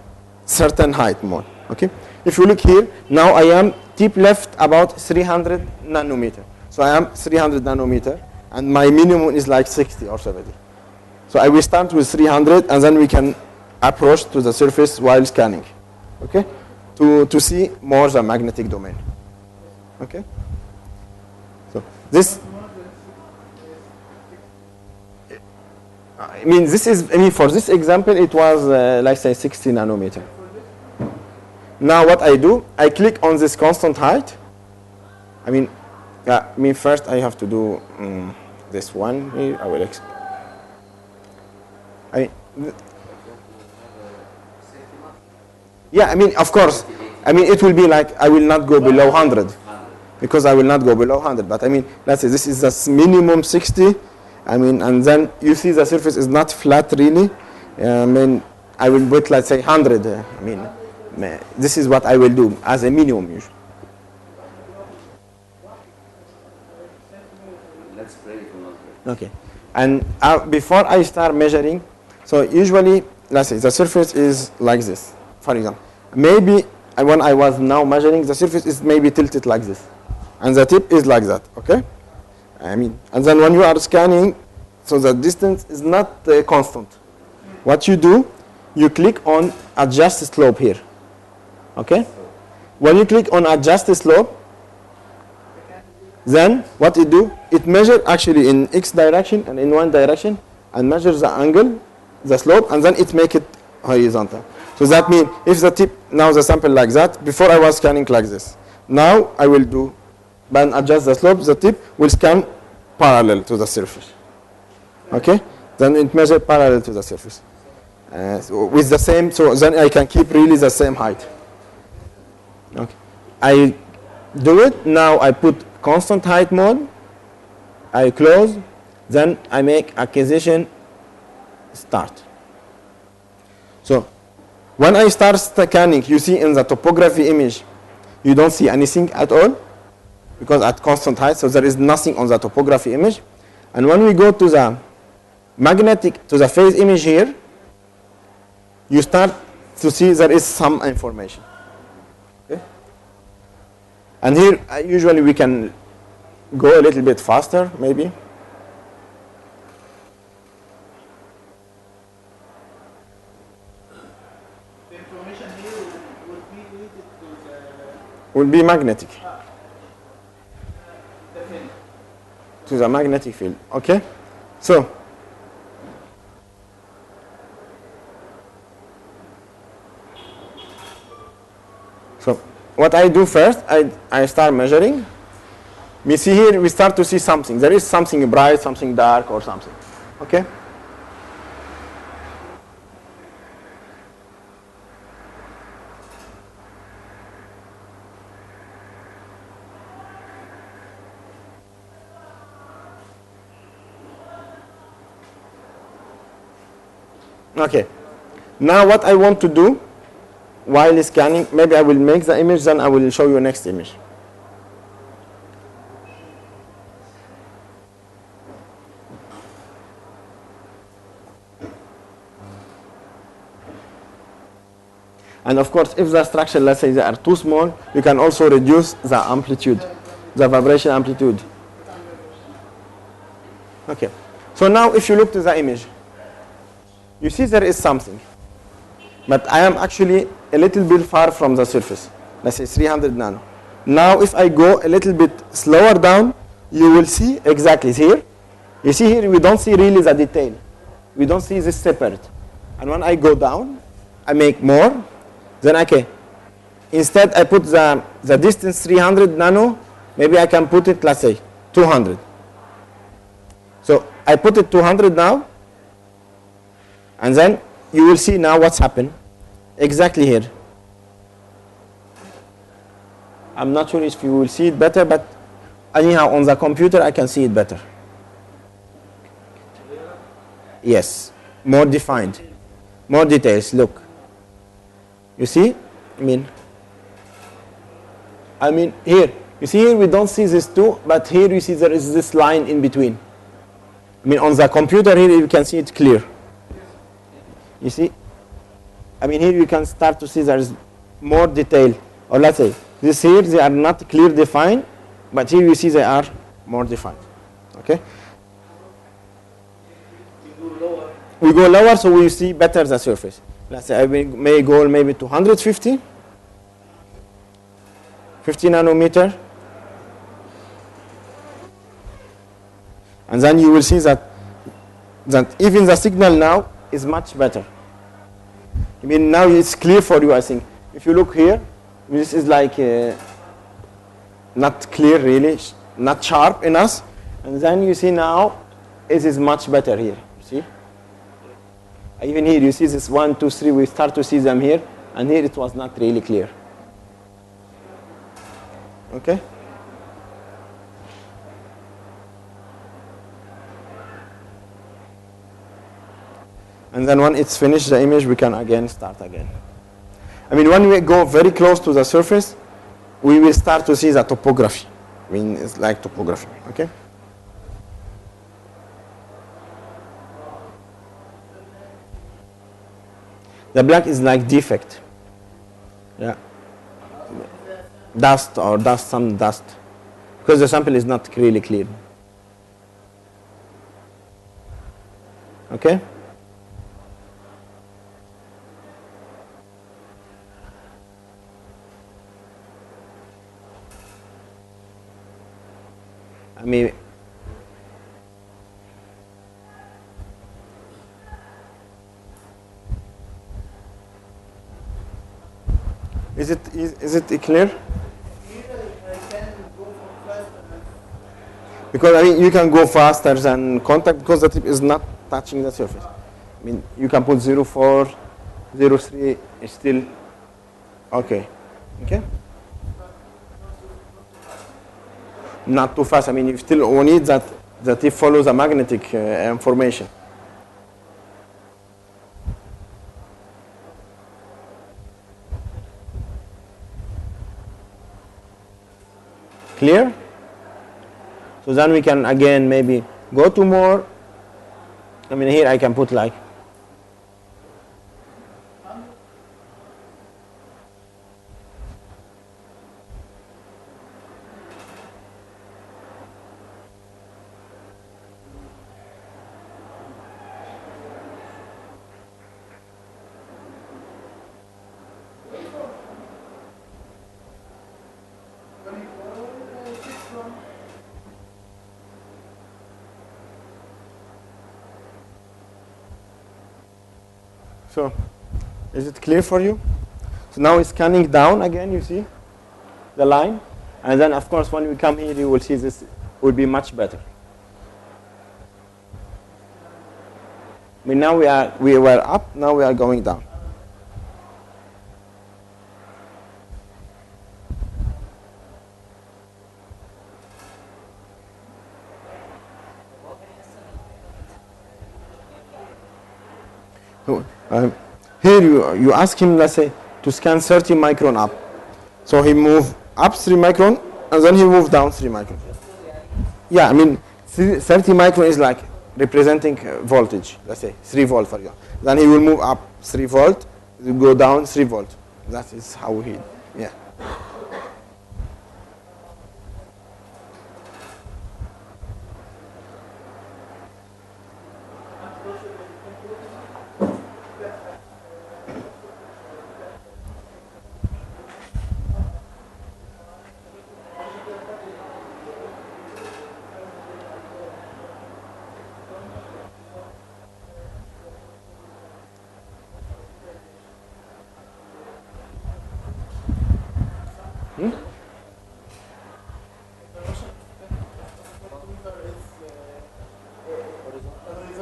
certain height mode. Okay? If you look here, now I am tip left about 300 nanometer. So I am 300 nanometer, and my minimum is like 60 or 70. So I will start with 300, and then we can approach to the surface while scanning. Okay? To see more the magnetic domain. Okay? So this, I mean, this is, I mean, for this example, it was, like say, 60 nanometer. Now what I do, I click on this constant height. I mean, first I have to do this one here. I will explain. Yeah, I mean, of course. I mean, it will be like I will not go below 100 because I will not go below 100. But I mean, let's say this is the minimum 60. I mean, and then you see the surface is not flat really. I mean, I will put, let's say, 100. I mean, this is what I will do as a minimum usually. Let's pray it will not break. Okay. And before I start measuring, so usually, let's say the surface is like this, for example. Maybe when I was now measuring, the surface is maybe tilted like this. And the tip is like that, okay? I mean, and then when you are scanning, so the distance is not constant. What you do, you click on adjust slope here, okay? When you click on adjust slope, then what it do, it measures actually in X direction and in one direction and measures the angle, the slope, and then it make it horizontal. So that means if the tip, now the sample like that, before I was scanning like this. Now I will do, when adjust the slope, the tip will scan parallel to the surface. Okay? Then it measures parallel to the surface. So with the same, so then I can keep really the same height. Okay. I do it, now I put constant height mode, I close, then I make acquisition start. So when I start scanning, you see in the topography image, you don't see anything at all because at constant height, so there is nothing on the topography image. And when we go to the magnetic, to the phase image here, you start to see there is some information. Okay? And here, usually we can go a little bit faster, maybe. The information here would be related to the Will be magnetic, field. to the magnetic field. Okay? So what I do first, I start measuring. We see here, we start to see something. There is something bright, something dark, or something. Okay? Okay. Now what I want to do while scanning, maybe I will make the image, then I will show you next image. And of course, if the structure, let's say, they are too small, you can also reduce the amplitude, the vibration amplitude. Okay. So now if you look to the image, you see there is something. But I am actually a little bit far from the surface. Let's say 300 nano. Now if I go a little bit slower down, you will see exactly here. You see here, we don't see really the detail. We don't see this separate. And when I go down, I make more. Then okay. Instead, I put the distance 300 nano. Maybe I can put it, let's say, 200. So I put it 200 now. And then you will see now what's happened. Exactly here. I'm not sure if you will see it better, but anyhow, on the computer, I can see it better. Yes, more defined, more details. Look, you see? I mean here. You see here we don't see this two, but here you see there is this line in between. I mean on the computer here you can see it clear. You see? I mean here you can start to see there is more detail. Or let's say this here they are not clear defined, but here you see they are more defined. Okay. We go lower so we see better the surface. Let's say I may go maybe to 150, 50 nanometer. And then you will see that even the signal now is much better. I mean now it's clear for you, I think. If you look here, this is like not clear really, not sharp enough. And then you see now it is much better here. You see? Even here you see this 1, 2, 3, we start to see them here, and here it was not really clear. Okay? And then when it's finished the image, we can again start again. I mean, when we go very close to the surface, we will start to see the topography. I mean, it's like topography, okay? The black is like defect. Yeah. Dust or some dust. Because the sample is not really clear. Okay? I mean, is it clear? Because I mean, you can go faster than contact because the tip is not touching the surface. I mean, you can put 0.4, 0.3, it's still okay. Okay? Not too fast. I mean, you still need that the tip follows the magnetic information. Clear? So then we can again maybe go to more. I mean, here I can put like so. Is it clear for you? So now it's scanning down again, you see the line. And then, of course, when we come here, you will see this will be much better. I mean, now we were up, now we are going down. Here you ask him, let's say, to scan 30 micron up. So he moved up 3 micron, and then he moved down 3 micron. Yeah, I mean, 30 micron is like representing voltage, let's say, 3 volt for example. Then he will move up 3 volt, go down 3 volt. That is how we, yeah.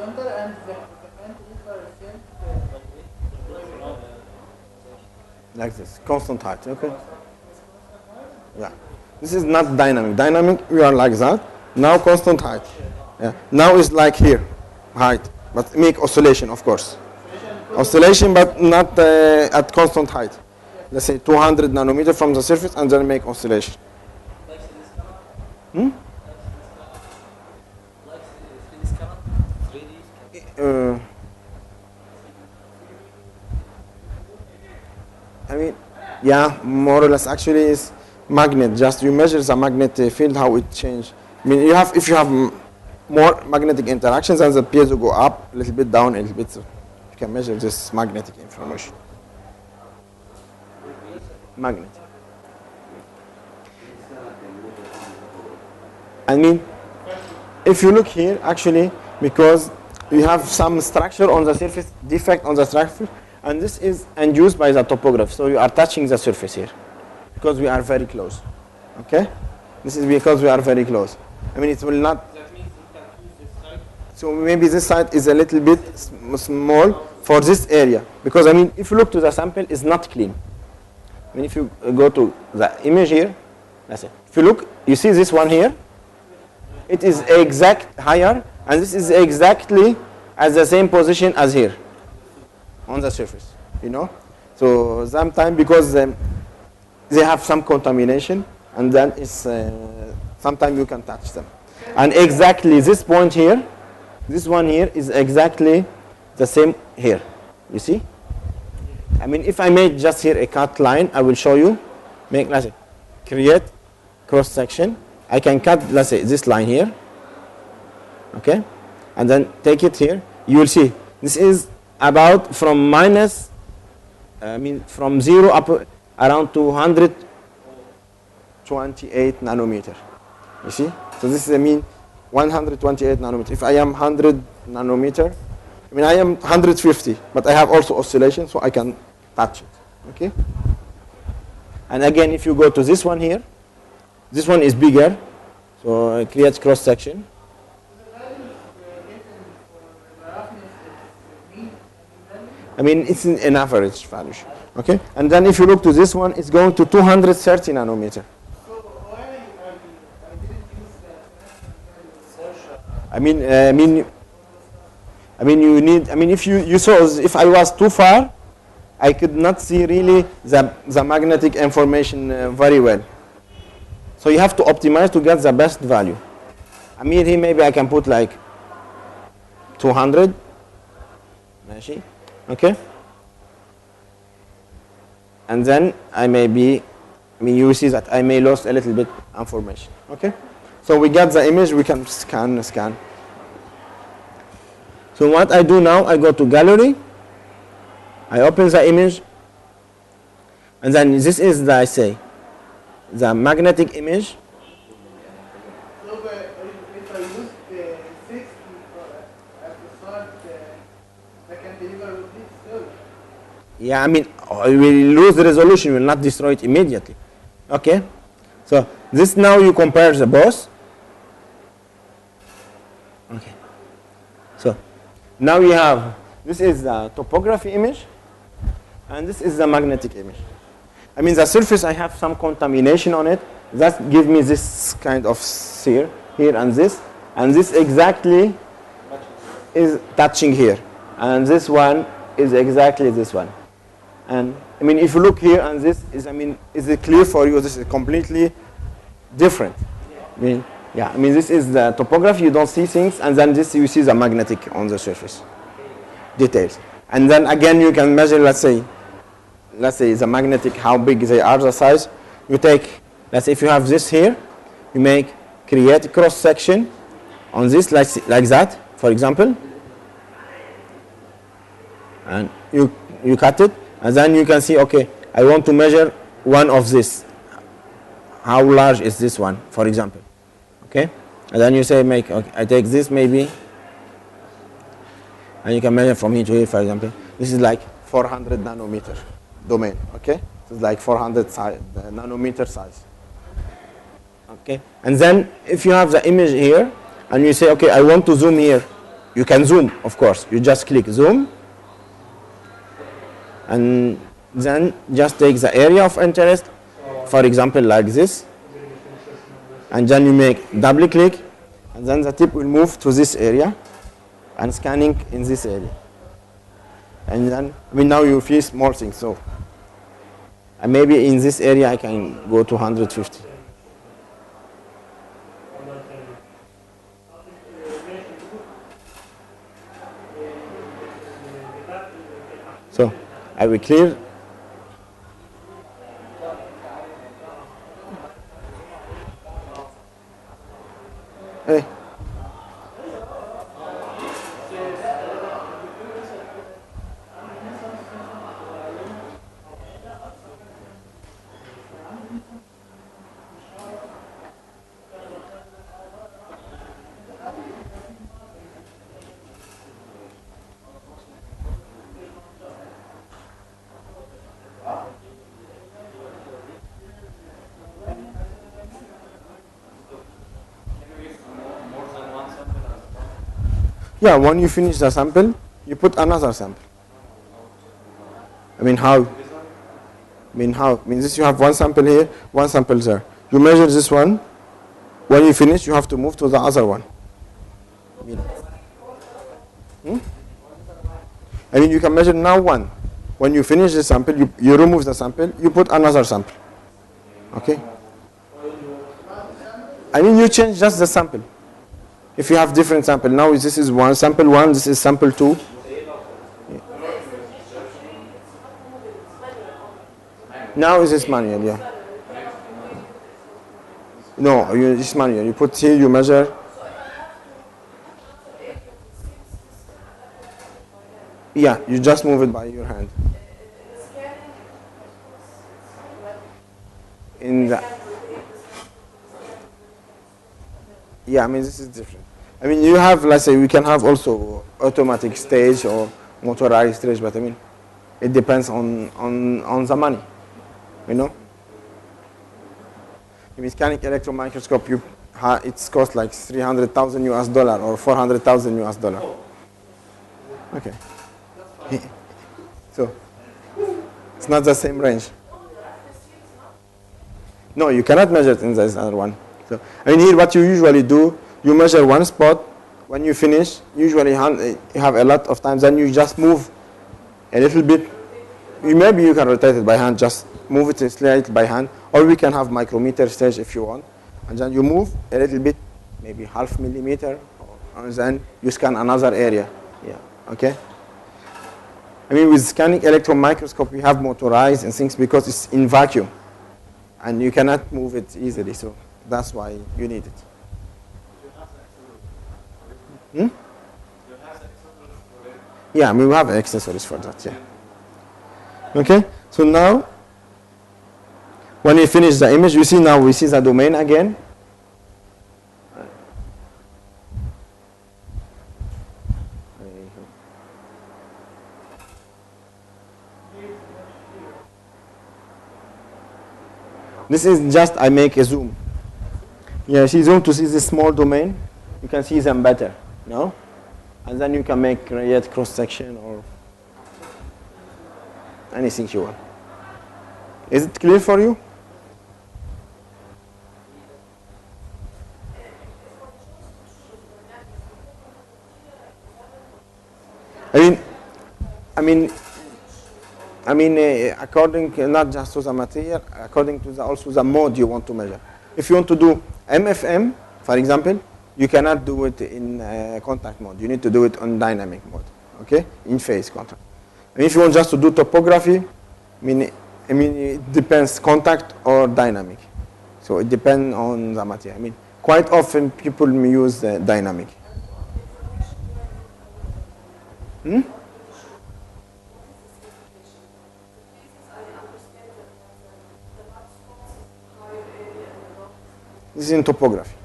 horizontal and the cantilever is same. Like this, constant height, okay? Yeah. This is not dynamic. Dynamic, we are like that. Now constant height. Yeah. Now it's like here, height, but make oscillation, of course. Oscillation, but not at constant height. Let's say 200 nanometer from the surface, and then make oscillation. Hmm? I mean, yeah, more or less. Actually, is magnet. Just you measure the magnetic field, how it change. I mean, you have if you have more magnetic interactions, and the piezo go up a little bit, down a little bit. So you can measure this magnetic information. Magnet. I mean, if you look here, actually, because you have some structure on the surface, defect on the structure, and this is induced by the topography. So you are touching the surface here, because we are very close. Okay? This is because we are very close. I mean, it will not. That means you can use this side. So maybe this side is a little bit small for this area, because I mean, if you look to the sample, it's not clean. I mean, if you go to the image here, that's it. If you look, you see this one here. It is exact higher, and this is exactly at the same position as here on the surface. You know, so sometimes because they have some contamination, and then it's sometimes you can touch them. And exactly this point here, this one here is exactly the same here. You see? I mean, if I made just here a cut line, I will show you. Make, let's say, create cross section. I can cut, let's say, this line here. Okay? And then take it here. You will see this is about from minus, from 0 up around 228 nanometer. You see? So this is, 128 nanometer. If I am 100 nanometer, I am 150, but I have also oscillation, so I can touch it. Okay? And again, if you go to this one here, this one is bigger, so it creates cross section. I mean, it's an average value. Okay? And then if you look to this one, it's going to 230 nanometer. So why I didn't use that? You need, if you saw, if I was too far, I could not see really the magnetic information very well. So you have to optimize to get the best value. Here maybe I can put like 200. Okay? And then you see that I may lose a little bit information. Okay? So we get the image, we can scan. So what I do now, I go to gallery, I open the image, and then this is the magnetic image. So if I use the 60 at the start, the cantilever will be still. Yeah, you will lose the resolution, you will not destroy it immediately. Okay? So this now you compare the both. Okay. So now you have, this is the topography image, and this is the magnetic image. The surface, I have some contamination on it. That gives me this kind of sear here and this exactly is touching here. And this one is exactly this one. And if you look here and this is, is it clear for you? This is completely different. This is the topography, you don't see things, and then this you see the magnetic on the surface details. And then again you can measure, let's say, let's say the magnetic, how big they are, the size. You take, let's say if you have this here, you create a cross section on this like that, for example, and you cut it, and then you can see, okay, I want to measure one of this. How large is this one, for example? Okay, and then you say okay, I take this maybe, and you can measure from here to here, for example. This is like 400 nanometer domain. Okay, it's like 400 nanometer size. Okay, and then if you have the image here, and you say, okay, I want to zoom here, you can zoom, of course. You just click zoom, and then just take the area of interest, for example, like this, and then you double click, and then the tip will move to this area, and scanning in this area. And then, now you see small things, so and maybe in this area I can go to 150. So I will clear. Hey. Yeah, when you finish the sample, you put another sample. How? This you have one sample here, one sample there. You measure this one. When you finish, you have to move to the other one. You can measure now one. When you finish the sample, you remove the sample, you put another sample. Okay? You change just the sample. If you have different sample, now this is one sample one, this is sample two. Now is this manual, yeah. No, it's manual. You put here, you measure. Yeah, you just move it by your hand. Yeah, this is different. You have, let's say, we can have also automatic stage or motorized stage, but it depends on the money, Scanning electron microscope, it's cost like $300,000 US or $400,000 US. Okay. So it's not the same range. No, you cannot measure it in this other one. So, here what you usually do, you measure one spot. When you finish, usually you have a lot of times, then you just move a little bit. Maybe you can rotate it by hand, just move it slightly by hand, or we can have micrometer stage if you want. And then you move a little bit, maybe half millimeter, and then you scan another area. Yeah, okay? With scanning electron microscope, we have motorized and things because it's in vacuum. And you cannot move it easily, so that's why you need it. Yeah, we have accessories for that, yeah. Okay, so now, when we finish the image, you see now we see the domain again. This is just, I make a zoom. Yeah, see zoom to see this small domain. You can see them better, no? And then you can create cross section or anything you want. Is it clear for you? According not just to the material, according to also the mode you want to measure. If you want to do MFM, for example, you cannot do it in contact mode. You need to do it on dynamic mode, okay? In phase contact. And if you want just to do topography, I mean, it depends contact or dynamic. So it depends on the material. I mean, quite often people use dynamic. Hmm? This is in topography.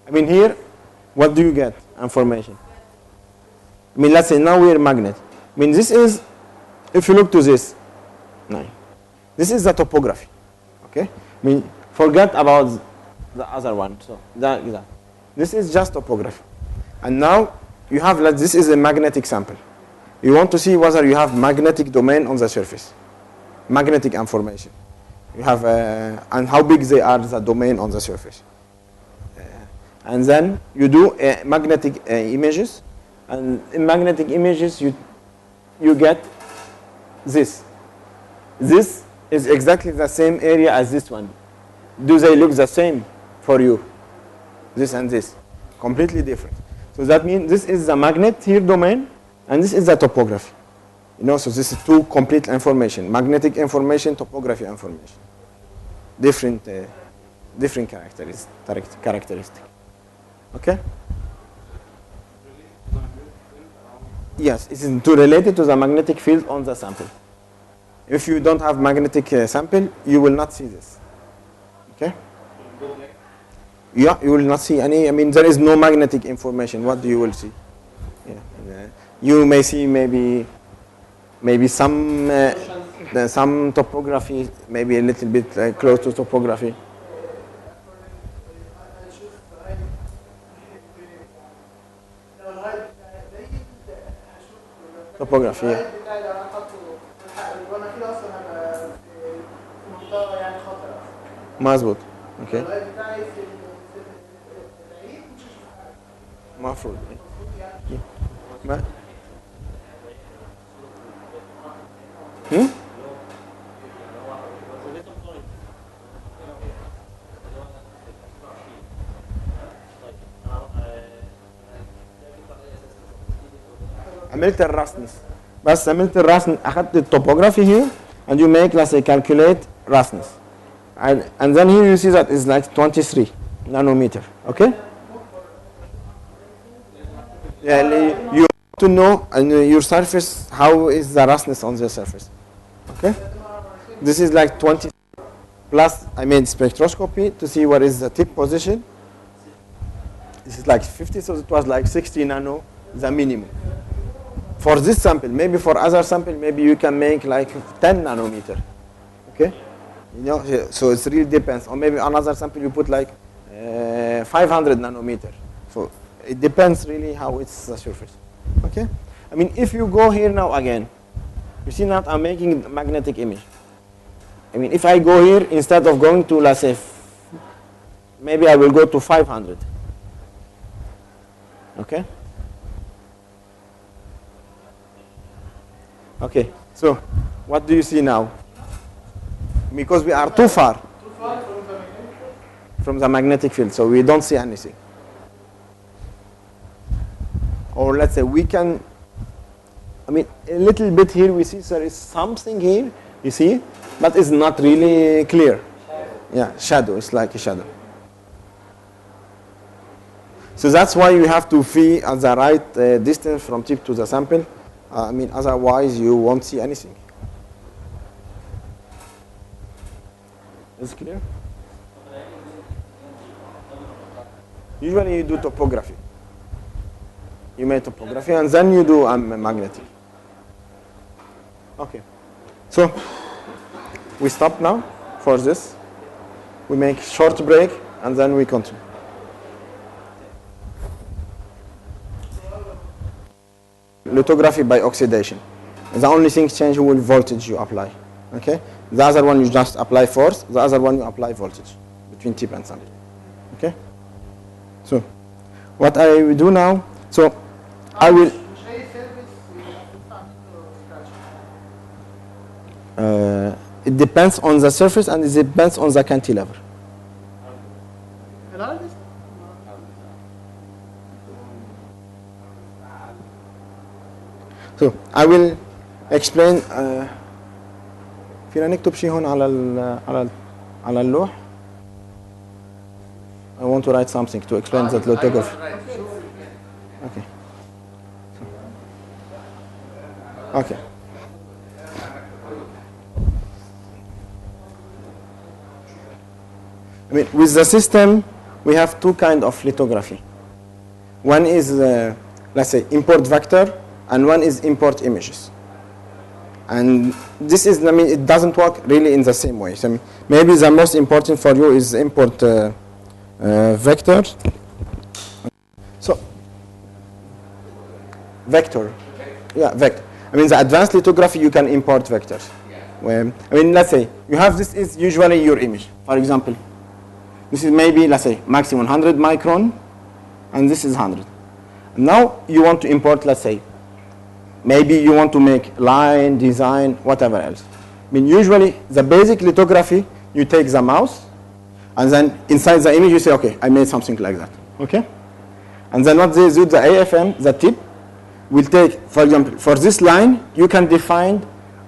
I mean, here, what do you get? Information. I mean, let's say now we're magnet. I mean, this is, if you look to this, no, this is the topography. Okay? I mean, forget about the other one. So that. This is just topography. And now you have, like, this is a magnetic sample. You want to see whether you have magnetic domain on the surface, magnetic information. You have, and how big they are, the domain on the surface. And then you do magnetic images, and in magnetic images you get this. This is exactly the same area as this one. Do they look the same for you? This and this, completely different. So that means this is the magnet here domain, and this is the topography. You know, so this is two complete information: magnetic information, topography information. Different characteristic. Okay. Yes, it is to related to the magnetic field on the sample. If you don't have magnetic sample, you will not see this. Okay. Yeah, you will not see any. I mean, there is no magnetic information. What do you will see? Yeah. You may see maybe some topography, maybe a little bit close to topography. Topography. Yeah. مظبوط. Okay. مفروض. ما عملت الرسنس بس عملت الرسن اخذت التوبوغرافي here and you make, let's say, calculate roughness, and then here you see that is like 23 nanometer. Okay. Yeah, you want to know and your surface, how is the roughness on the surface. Okay. This is like 20 plus. I made spectroscopy to see what is the tip position. This is like 50, so it was like 60 nano, the minimum. For this sample, maybe for other sample, maybe you can make like 10 nanometer. Okay, you know, so it really depends. Or maybe another sample you put like 500 nanometer. So it depends really how it's the surface. Okay, I mean, if you go here now again, you see that I'm making magnetic image. I mean, if I go here, instead of going to, let's say, maybe I will go to 500. Okay. Okay, so what do you see now? Because we are too far from the magnetic field, so we don't see anything. Or let's say we can, I mean, a little bit here we see there is something here, you see, but it's not really clear. Yeah, shadow, it's like a shadow. So that's why you have to be at the right distance from tip to the sample. I mean, otherwise you won't see anything. Is it clear? Usually you do topography. You make topography and then you do magnetic. Okay. So we stop now for this. We make short break and then we continue. Lithography by oxidation. The only thing change will voltage you apply. Okay. The other one you just apply force. The other one you apply voltage between tip and sample. Okay. So what I will do now. So I will. It depends on the surface and it depends on the cantilever. So I will explain فينا نكتب شيء هون على اللوح. I want to write something to explain that lithography. Okay. Okay. I mean, with the system, we have two kinds of lithography. One is, let's say, import vector, and one is import images. And this is, I mean, it doesn't work really in the same way. So maybe the most important for you is import vector. So, vector. Yeah, vector. I mean, the advanced lithography, you can import vectors. Well, I mean, let's say, you have this is usually your image. For example, this is maybe, let's say, maximum 100 micron, and this is 100. Now, you want to import, let's say, maybe you want to make line, design, whatever else. I mean, usually, the basic lithography, you take the mouse, and then inside the image, you say, okay, I made something like that. Okay? And then what they do, the AFM, the tip, will take, for example, for this line, you can define,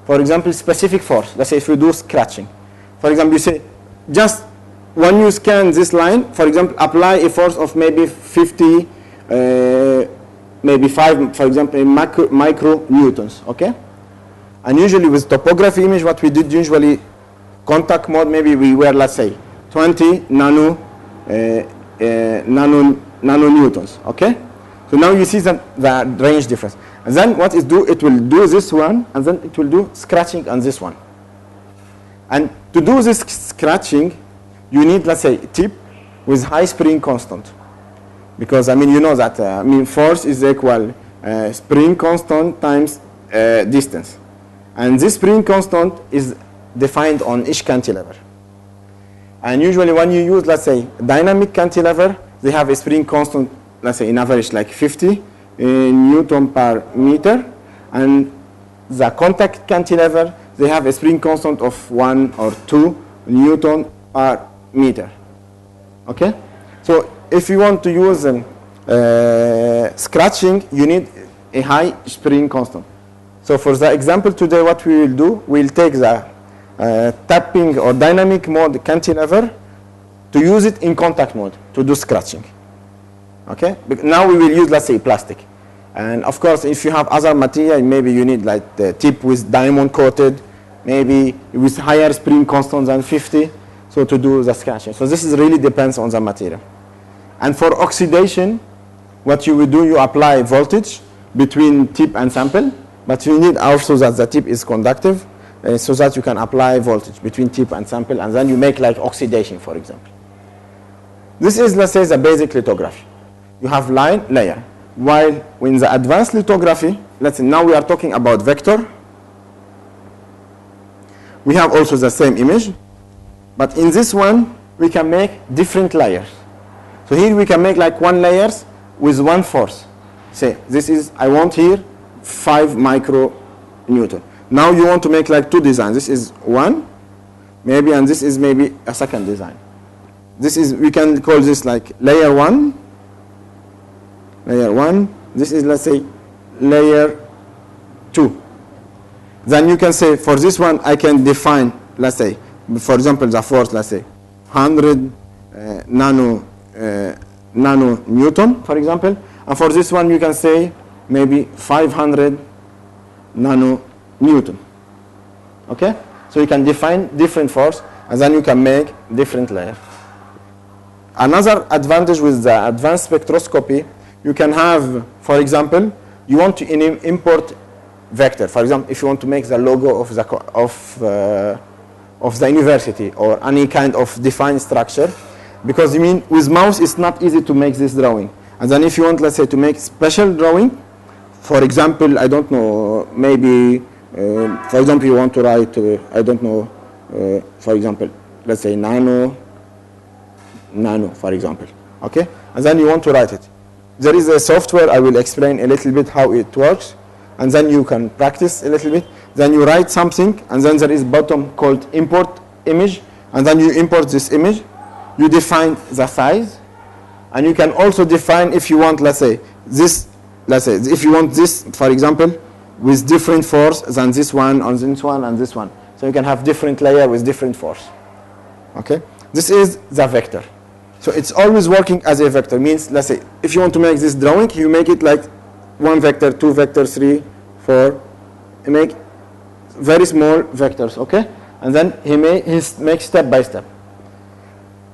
for example, specific force. Let's say if you do scratching. For example, you say, just when you scan this line, for example, apply a force of maybe 50, maybe 5, for example, micro newtons, okay? And usually with topography image, what we did usually, contact mode, maybe we were, let's say, 20 nano newtons, okay? So now you see the range difference. And then what it do, it will do this one, and then it will do scratching on this one. And to do this scratching, you need, let's say, a tip with high spring constant. Because, I mean, you know that, I mean, force is equal spring constant times distance. And this spring constant is defined on each cantilever. And usually when you use, let's say, dynamic cantilever, they have a spring constant, let's say, in average, like 50 Newton per meter. And the contact cantilever, they have a spring constant of 1 or 2 Newton per meter. Okay? So if you want to use scratching, you need a high spring constant. So for the example today, what we will do, we'll take the tapping or dynamic mode cantilever to use it in contact mode to do scratching. Okay? Now we will use, let's say, plastic. And of course, if you have other material, maybe you need like the tip with diamond coated, maybe with higher spring constant than 50, so to do the scratching. So this is really depends on the material. And for oxidation, what you will do, you apply voltage between tip and sample, but you need also that the tip is conductive, so that you can apply voltage between tip and sample, and then you make like oxidation, for example. This is, let's say, the basic lithography. You have line, layer. While in the advanced lithography, let's say now we are talking about vector. We have also the same image, but in this one, we can make different layers. So here we can make like one layers with one force. Say, this is, I want here 5 micro Newton. Now you want to make like two designs. This is one, maybe, and this is maybe a second design. This is, we can call this like layer 1. Layer 1. This is, let's say, layer 2. Then you can say, for this one, I can define, let's say, for example, the force, let's say, 100 nano Newton, for example. And for this one, you can say maybe 500 nano Newton. Okay? So you can define different force, and then you can make different layers. Another advantage with the advanced spectroscopy, you can have, for example, you want to import vector. For example, if you want to make the logo of the university or any kind of defined structure, because you mean with mouse it's not easy to make this drawing. And then if you want, let's say, to make special drawing, for example, I don't know, maybe, for example, you want to write, I don't know, for example, let's say nano, for example, okay? And then you want to write it. There is a software, I will explain a little bit how it works, and then you can practice a little bit. Then you write something, and then there is button called import image, and then you import this image. You define the size, and you can also define if you want, let's say, this, let's say, if you want this, for example, with different force than this one, on this one, and this one. So you can have different layer with different force. Okay? This is the vector. So it's always working as a vector. Means, let's say, if you want to make this drawing, you make it like 1 vector, 2 vector, 3, 4. You make very small vectors, okay? And then he makes step by step.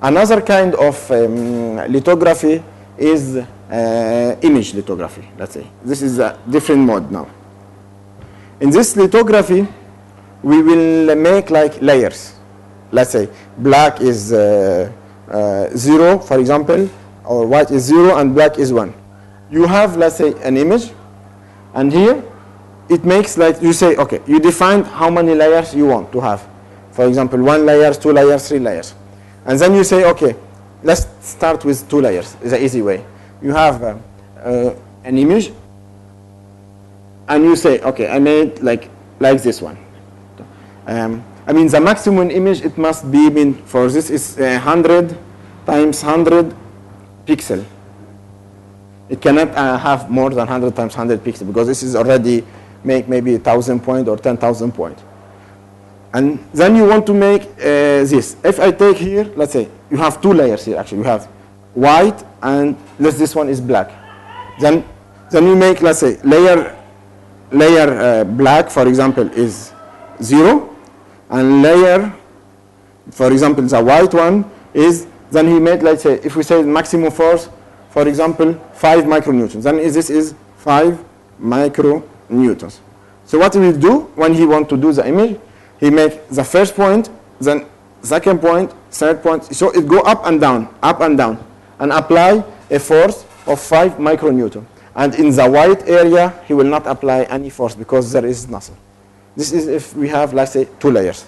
Another kind of lithography is image lithography, let's say. This is a different mode now. In this lithography, we will make like layers. Let's say black is 0, for example, or white is 0 and black is 1. You have, let's say, an image, and here it makes like, you say, okay, you define how many layers you want to have. For example, 1 layer, 2 layers, 3 layers. And then you say, okay, let's start with 2 layers. It's an easy way. You have an image, and you say, okay, I made like this one. I mean, the maximum image, it must be, for this is 100 times 100 pixel. It cannot have more than 100 times 100 pixel, because this is already make maybe 1,000 point or 10,000 point. And then you want to make this. If I take here, let's say, you have 2 layers here, actually. You have white, and this one is black. Then you make, let's say, layer black, for example, is 0. And layer, for example, the white one is, then he made, let's say, if we say maximum force, for example, 5 micronewtons. Then this is 5 micronewtons. So what he will do when he want to do the image, he make the first point, then second point, third point. So it go up and down, and apply a force of 5 micronewton. And in the white area, he will not apply any force because there is nothing. This is if we have, let's say, 2 layers.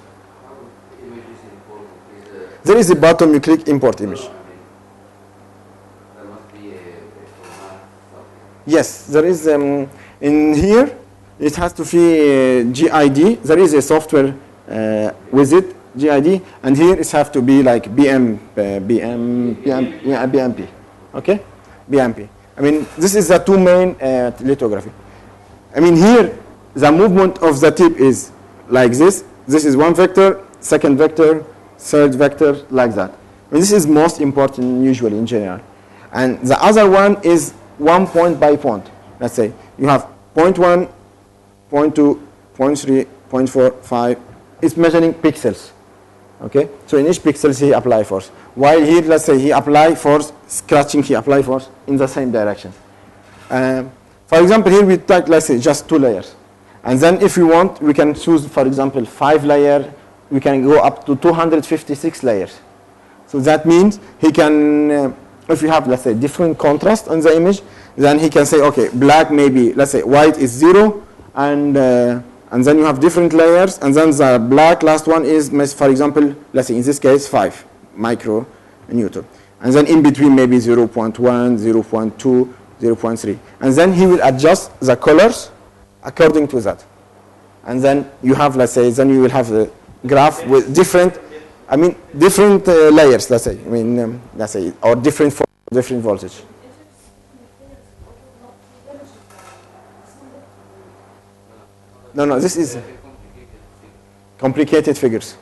There is a button, you click import image. There must be a format. Yes, there is, in here, it has to be GID. There is a software with it, GID, and here it has to be like BMP. Okay? BMP. I mean, this is the 2 main lithography. I mean, here, the movement of the tip is like this. This is 1 vector, second vector, third vector, like that. I mean, this is most important usually in general. And the other one is 1 point by point. Let's say you have point 1, point 2, point 3, point 4, 5. It's measuring pixels. Okay? So in each pixels he apply force. While here, let's say he apply force, scratching, he apply force in the same direction. For example, here we take, let's say, just 2 layers. And then if we want, we can choose, for example, 5 layer. We can go up to 256 layers. So that means he can, if you have, let's say, different contrast on the image, then he can say, okay, black maybe, let's say, white is 0, and then you have different layers, and then the black last one is, for example, let's say, in this case, 5 micronewton. And then in between maybe 0.1, 0.2, 0.3. And then he will adjust the colors according to that. And then you have, let's say, then you will have a graph with different, different layers, let's say. Let's say, or different voltage. No, this is complicated figures.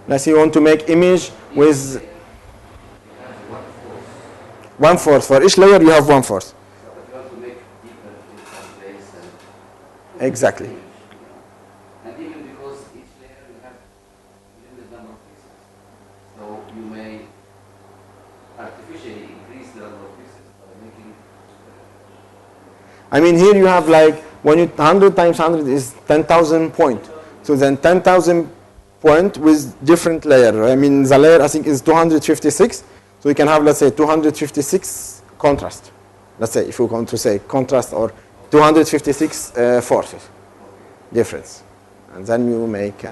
Let's say you want to make image with 1 force. For each layer, you have 1 force. Exactly. And even because each layer you have limited number of pixels. So you may artificially increase the number of pixels by making. Here you have like, when you 100 times 100 is 10,000 point. So then 10,000 point with different layer. The layer I think is 256. So you can have, let's say, 256 contrast. Let's say, if you want to say contrast, or 256 forces difference, and then you make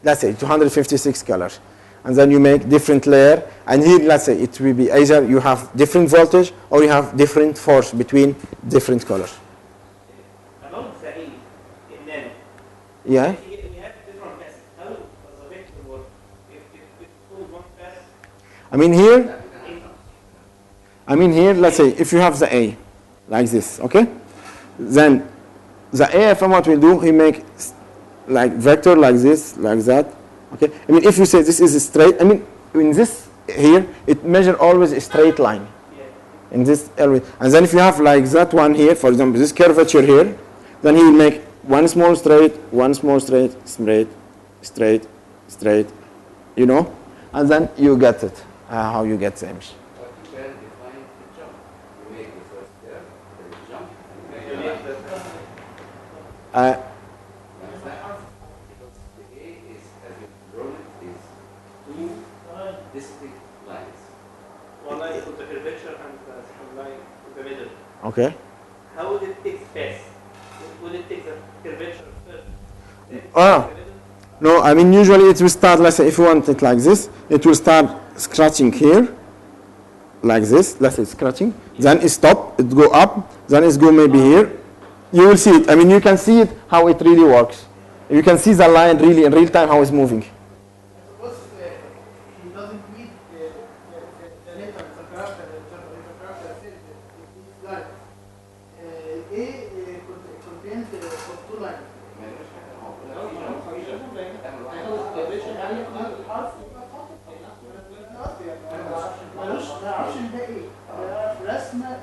let's say 256 colors, and then you make different layer. And here, let's say, it will be either you have different voltage or you have different force between different colors. About the A in nano. Yeah. We have different passes. How does the vector work? If all one pass. Here, let's say, if you have the A, like this, okay? Then the AFM, what will do, he make like vector, like this, like that. Okay. I mean, if you say this is a straight, I mean, in this here, it measures always a straight line. In this area. And then if you have like that one here, for example, this curvature here, then he will make one small straight, straight, straight, you know, and then you get it, how you get the image. But you can define the jump. You make the first curve, then you jump, and you make the Uh, because the A is, as you draw it, is two distinct lines. One line with the curvature and the second line in the middle. okay. How would it take space? Would it take the curvature first? then Ah. the middle? No, I mean, usually it will start, let's say, if you want it like this, it will start scratching here, like this, let's say scratching, then it stop, it go up, then it go maybe here. You will see it. I mean, you can see it, how it really works. You can see the line really in real time, how it's moving. Suppose he doesn't meet the letter, the character, the character said these lines. Contains of two lines. ملوش اوبشن ده ايه؟ ده رسمه اسمها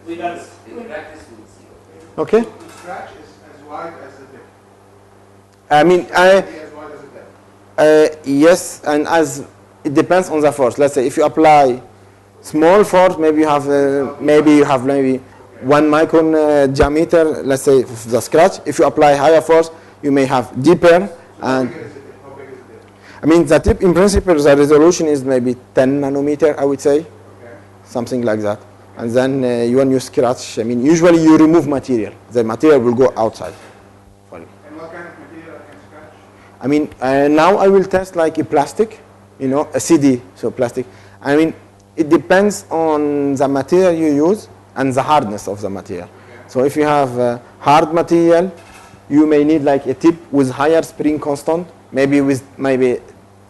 We got it. In practice, we will see. Okay? The scratch is as wide as the dip. I mean, As wide as the dip. yes, and as it depends on the force. Let's say if you apply small force, maybe you have maybe 1 micron diameter. Let's say the scratch. If you apply higher force, you may have deeper. How And big is the dip? How big is the dip? I mean, the tip in principle, the resolution is maybe 10 nanometer. I would say Okay. something like that. And then when you scratch, I mean, usually you remove material. The material will go outside. For you. And what kind of material I can scratch? I mean, now I will test like a plastic, you know, a CD, so plastic. I mean, it depends on the material you use and the hardness of the material. So if you have hard material, you may need like a tip with higher spring constant, maybe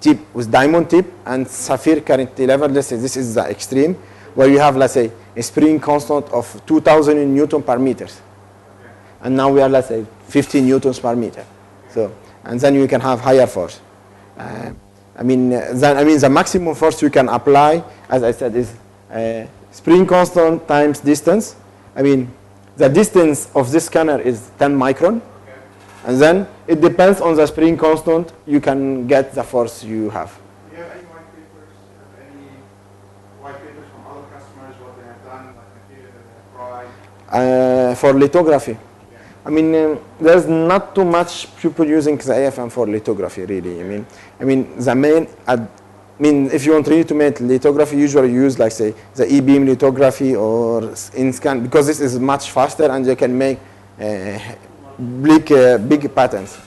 tip with diamond tip and sapphire current level. Let's say this is the extreme, where you have, let's say, a spring constant of 2,000 Newton per meters. And now we are, let's say, 15 Newtons per meter. So, and then you can have higher force. The maximum force you can apply, as I said, is spring constant times distance. I mean, the distance of this scanner is 10 micron. And then it depends on the spring constant, you can get the force you have. Do you have any white papers? Any white papers from other customers, what they have done, like material that they have tried? For lithography, I mean, there's not too much people using the AFM for lithography, really. If you want really to make lithography, usually you use, like, say, the E-beam lithography or in-scan, because this is much faster and you can make big patterns.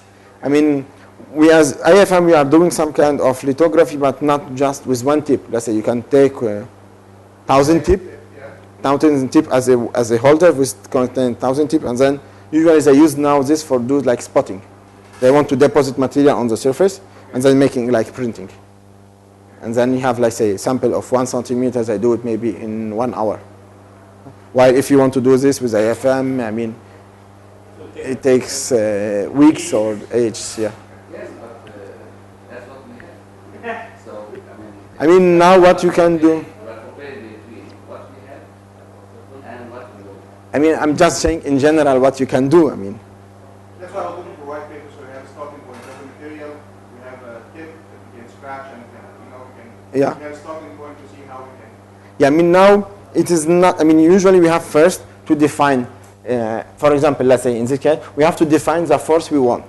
I mean, we as AFM, we are doing some kind of lithography, but not just with one tip. Let's say you can take 1,000 tip, 1,000 tip as a holder with contain 1,000 tip, and then usually they use now this for do like spotting. They want to deposit material on the surface and then making like printing. And then you have, like, say, a sample of 1 centimeter. They do it maybe in 1 hour. While if you want to do this with AFM, I mean, it takes weeks or ages. Yeah. Yes, but that's what we have. So, I mean, now what you can do. we are comparing between what we have and what we will. I mean, I'm just saying in general what you can do. I mean, That's why I was looking for white papers, so we have a starting point. We have the material, we have a tip that we can scratch, and we have a starting point to see how we can. yeah. I mean, now it is not. I mean, usually we have first to define. For example, let's say in this case, we have to define the force we want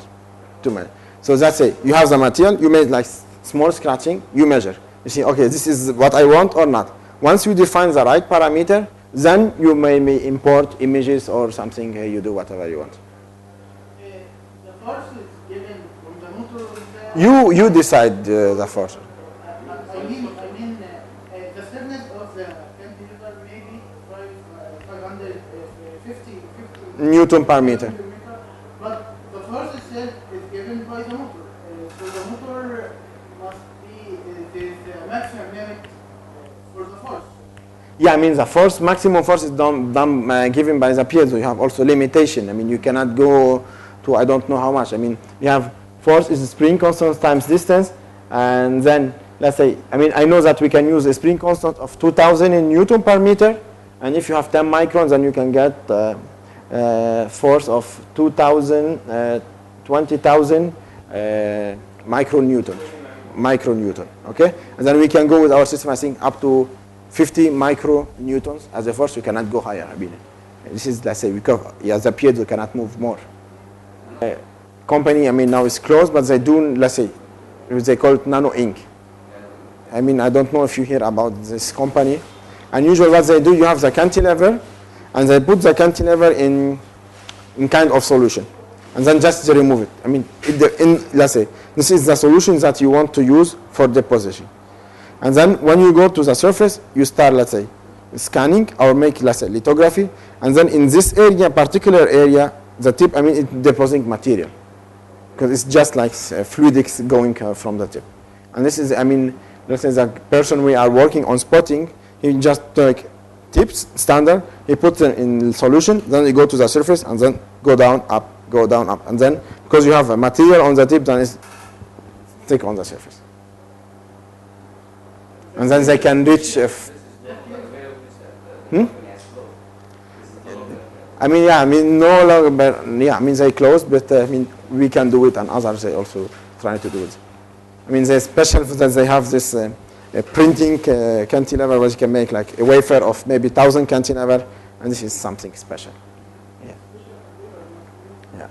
to measure. So that's it. You have the material, you made like small scratching, you measure. You see, okay, this is what I want or not. Once you define the right parameter, then you may import images or something. You do whatever you want. The force is given from the motor. You decide the force. I mean, the stiffness of the cantilever may be 550 Newton per meter. But the force itself is given by the motor. So the motor must be the maximum limit for the force. Yeah, I mean the force, maximum force is given by the piezo. You have also limitation. I mean, you cannot go to I don't know how much. I mean, we have force is spring constant times distance, and then let's say, I mean, I know that we can use a spring constant of 2,000 in Newton per meter, and if you have 10 microns, then you can get force of 2,000, 20,000 micronewton, okay? And then we can go with our system, I think, up to 50 micronewtons as a force. We cannot go higher, I mean. This is, let's say, we cover, yeah, the piezo cannot move more. Company, I mean, now is closed, but they do, let's say, they call it Nano Inc. I mean, I don't know if you hear about this company. And usually what they do, you have the cantilever, and they put the cantilever in kind of solution. And then just remove it. I mean, let's say, this is the solution that you want to use for deposition. And then when you go to the surface, you start, let's say, scanning or make, let's say, lithography. And then in this area, particular area, the tip, I mean, it's depositing material. Because it's just like fluidics going from the tip. And this is, I mean, let's say the person we are working on spotting, he just take tips, standard, he puts them in solution, then you go to the surface, and then go down, up, go down, up. And then, because you have a material on the tip, then it's thick on the surface. And then they can reach, I mean, yeah, I mean, no longer, but, yeah, I mean, they closed, but, I mean, we can do it, and others, they also try to do it. I mean, they're special that they have this printing cantilever where you can make like a wafer of maybe 1,000 cantilever, and this is something special. Yeah. Yeah.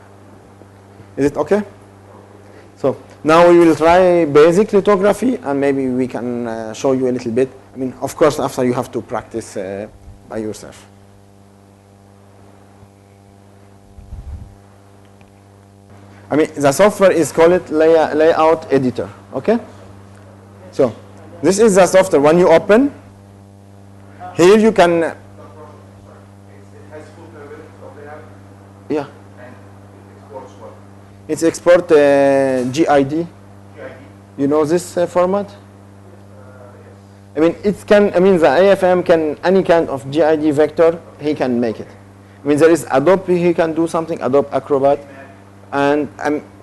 Is it okay? So now we will try basic lithography, and maybe we can show you a little bit. I mean, of course, after you have to practice by yourself. I mean, the software is called layout editor, okay? So, this is the software. When you open, here you can... It has full capabilities of layout, Yeah. and it exports what? It's export GID. GID? You know this format? Yes. I mean, it can, I mean, the AFM can, any kind of GID vector, he can make it. I mean, there is Adobe, he can do something, Adobe Acrobat. And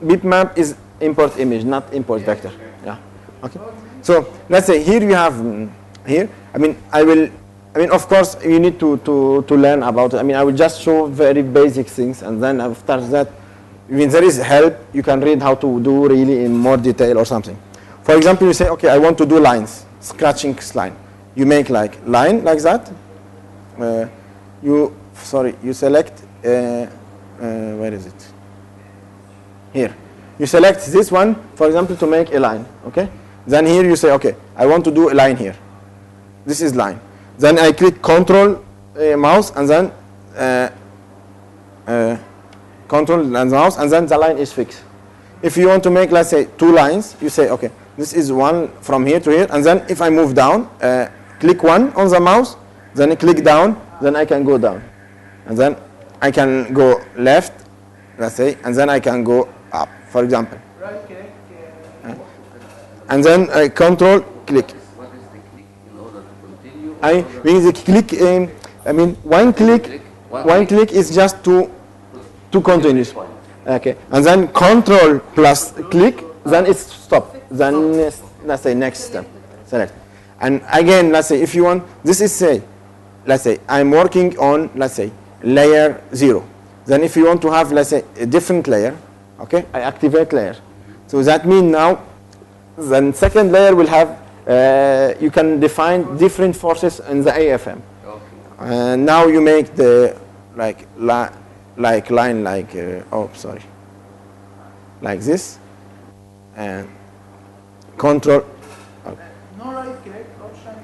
bitmap is import image, not import vector. Yeah. Okay. So let's say here you have here. I mean, of course, you need to learn about it. I mean, I will just show very basic things, and then after that, I mean, there is help. You can read how to do really in more detail or something. For example, you say, okay, I want to do lines, scratching line. You make like line like that. You select. Where is it? Here, you select this one, for example, to make a line, okay? Then here you say, okay, I want to do a line here. This is line. Then I click Control mouse, and then Control and mouse, and then the line is fixed. If you want to make, let's say, 2 lines, you say, okay, this is one from here to here, and then if I move down, click 1 on the mouse, then I click down, then I can go down. And then I can go left, let's say, and then I can go up, for example. Right click. And then I control click. What is the click in order to continue? I mean the click. I mean one click is just to continue. Okay, and then control plus click, then it's stop. Then let's say next step, select. And again, let's say if you want, this is say, let's say I'm working on, let's say, layer 0. Then if you want to have, let's say, a different layer, okay, I activate layer. So that means now, the second layer will have, you can define different forces in the AFM. Okay. And now you make the, like line, like this, and control. No right click option.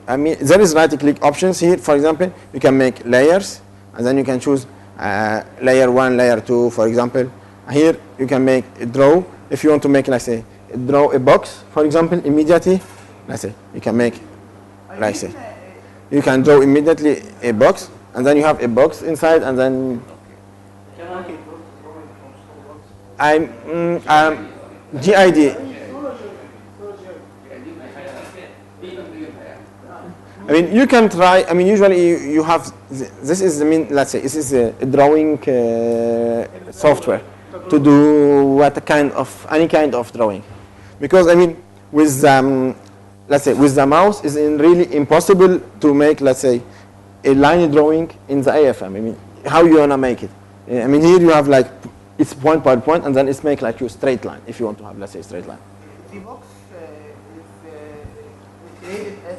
I mean, there is right click options here. For example, you can make layers, and then you can choose layer 1, layer 2, for example. Here you can make a draw. If you want to make, let's say, draw a box, for example, immediately, let's say, you can make, like say, you can draw immediately a box, and then you have a box inside, and then GID. I mean, you can try. I mean, usually you have this is. I mean, let's say this is a drawing software. to do what kind of any kind of drawing, because I mean with let's say with the mouse is really impossible to make, let's say, a line drawing in the AFM. I mean, how you wanna make it? I mean, here you have like it's point by point, and then it's make like you straight line if you want to have, let's say, a straight line. The box is created as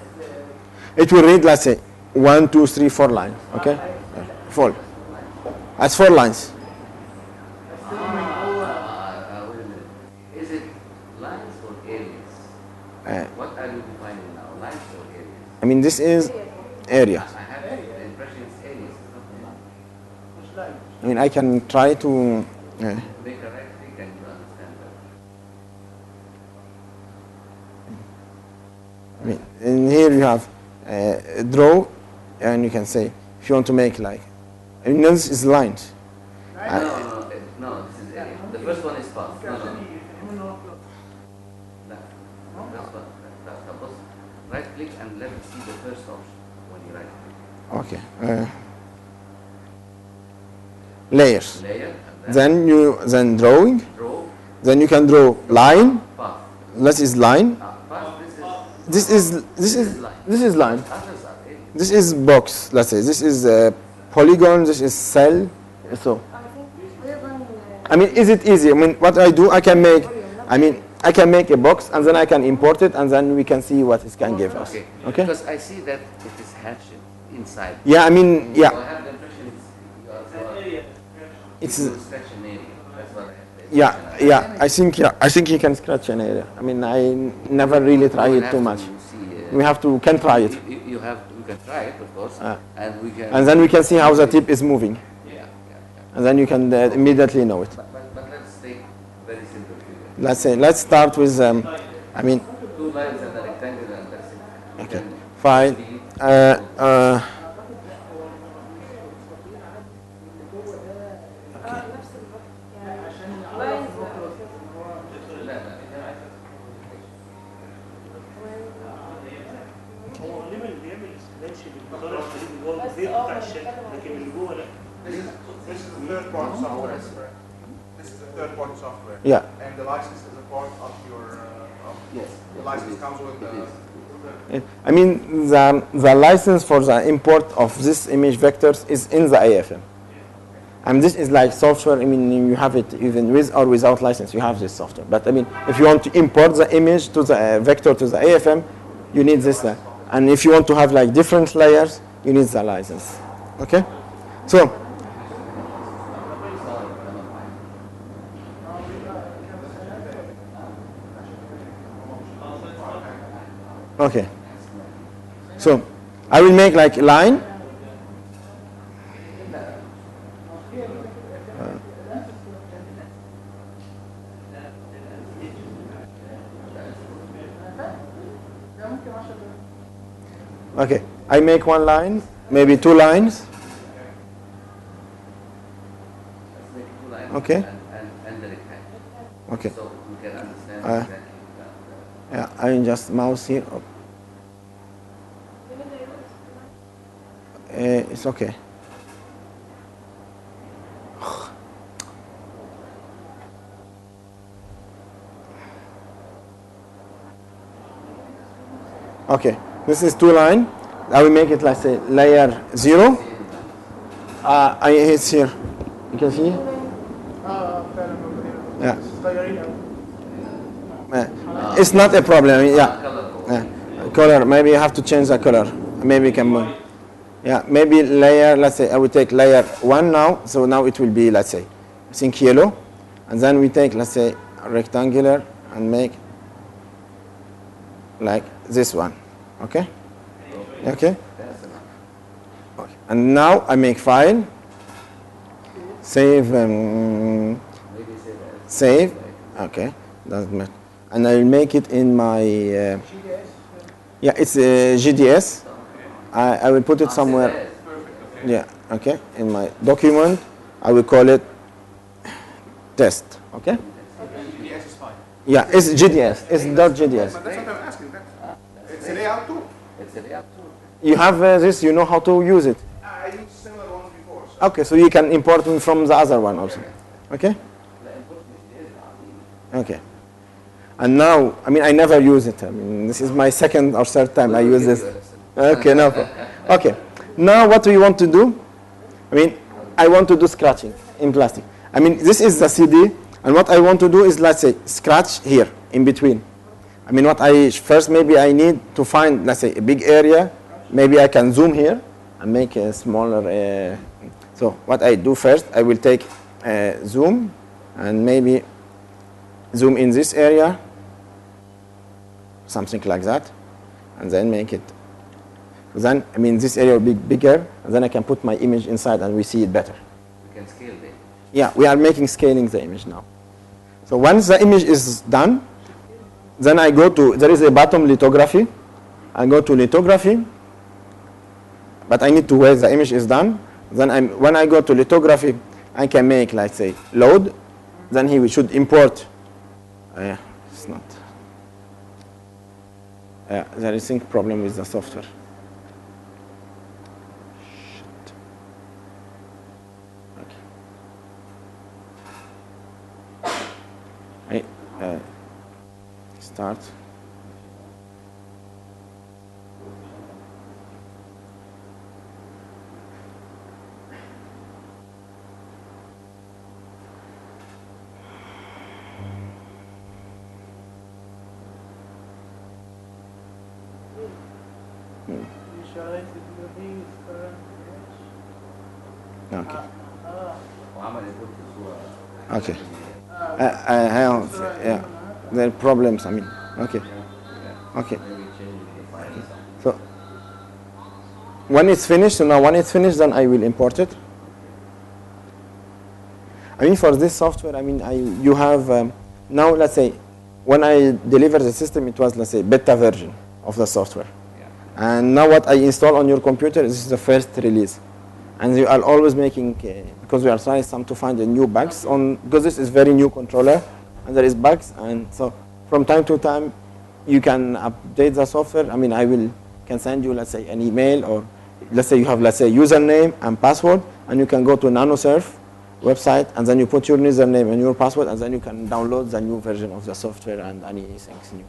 It will read, let's say, 1, 2, 3, 4 lines. Okay, 4. That's 4 lines. Wait a minute. Is it lines or areas? What are you defining now? Lines or areas? I mean, this is area. I have the impression it's areas. It's not lines. I mean, I can try to. Make a right click and you understand that. I mean, and here you have draw, and you can say if you want to make like. I mean, this is lines. No, this is area. The first one is path. No. First one. Right click and let it see the first option when you right click. Okay. Layers. Layer. Then drawing. Draw. Then you can draw line. Path. This is line. Path. This is line. Others are areas. This is box. Let's say this is polygon. This is cell. So. I mean, is it easy? I mean, what I do, I can make a box, and then I can import it, and then we can see what it can give us. Okay? Because I see that it is hatched inside. Yeah, I mean, So yeah. I have the impression It's you scratch an area. That's what I have. yeah. I think you can scratch an area. I mean, I never really try it too much. We can try it. You can try it, of course, and we can. And then we can see how the tip is moving. Yeah. And then you can immediately know it. But let's take very simple figure. Let's start with, 2 lines and a rectangle, and that's it. okay, Then fine. speed, هو بيعمل استلانش بالمطار الخليجي اللي هو البيض بتاع الشكل لكن اللي جوه لا. This is the third part software. This is the third part software. Yeah. And the license is a part of your. Yes. The license comes with the. I mean, the license for the import of this image vectors is in the AFM. And this is like software. I mean, you have it even with or without license. You have this software. But I mean, if you want to import the image to the vector to the AFM, you need this. And if you want to have like different layers, you need the license. Okay. So. Okay. So I will make like line. Okay, I make 1 line, maybe 2 lines. let's make 2 lines. Okay. And the rectangle. Okay. So we can understand exactly. Yeah, I will just mouse here. Oh. It's okay. Okay, this is 2 line. I will make it, let's say, layer 0. It's here. You can see? فعلا موجودين. Yeah. صغيرين قوي. It's not a problem. I mean, yeah. Color. Maybe you have to change the color. Maybe you can move. Yeah. Maybe layer. Let's say I will take layer 1 now. So now it will be, let's say, I think yellow, and then we take, let's say, a rectangular and make like this one. Okay. Okay. Okay. And now I make file. Save. Save. Okay. Doesn't matter. And I will make it in my. Yeah, it's GDS. I will put it somewhere. Yeah. Okay. In my document, I will call it test. Okay. GDS is fine. Yeah, it's GDS. It's .gds. But that's what I'm asking. It's a layout tool. It's a layout tool. You have this. You know how to use it. I used similar ones before. So Okay, so you can import it from the other one also. Okay. Okay. And now, I mean, I never use it. I mean, this is my second or third time I use this. Okay, no problem. Okay. Now what we want to do, I mean, I want to do scratching in plastic. I mean, this is the CD, and what I want to do is, let's say, scratch here in between. I mean, what I first maybe I need to find, let's say, a big area. Maybe I can zoom here and make a smaller. So what I do first, I will take zoom and maybe zoom in this area, something like that, and then make it. Then, I mean, this area will be bigger, and then I can put my image inside and we see it better. We can scale it. Yeah, we are making scaling the image now. So once the image is done, then I go to, there is a bottom lithography. I go to lithography, but I need to wait the image is done. Then when I go to lithography, I can make, like, say, load. Then we should import. It's not. There is a problem with the software. Start. Initialize the base current image. Okay. وعمل يقول في الصورة. Okay. Yeah. There are problems. I mean. Okay. Okay. So when it's finished, so now when it's finished, then I will import it. I mean, for this software, I mean, you have now. Let's say when I deliver the system, it was, let's say, beta version of the software. And now what I install on your computer, this is the first release. And you are always making, because we are trying to find the new bugs on, because this is very new controller, and there is bugs, and so from time to time, you can update the software. I mean, can send you, let's say, an email, or let's say you have, let's say, username and password, and you can go to NanoSurf website, and then you put your username and your password, and then you can download the new version of the software and anything new,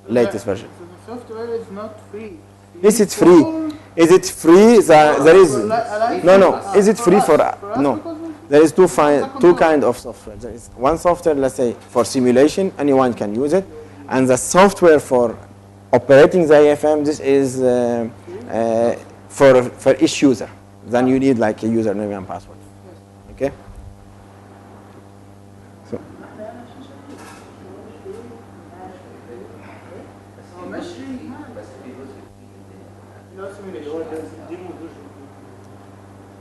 latest version. So the software is not free. Is it free? Is it free? There is no. Is it free for no? There is two kind of software. There is one software, let's say, for simulation, anyone can use it, and the software for operating the AFM. This is for each user. Then you need, like, a username and password. Okay. So. اللي هو ده ديمو فيرجن.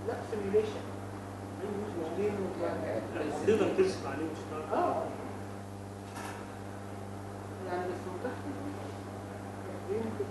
لا سيميوليشن. مش ديمو. تقدر ترسم عليه مش هتعرف. يعني بس متاح ديمو كده.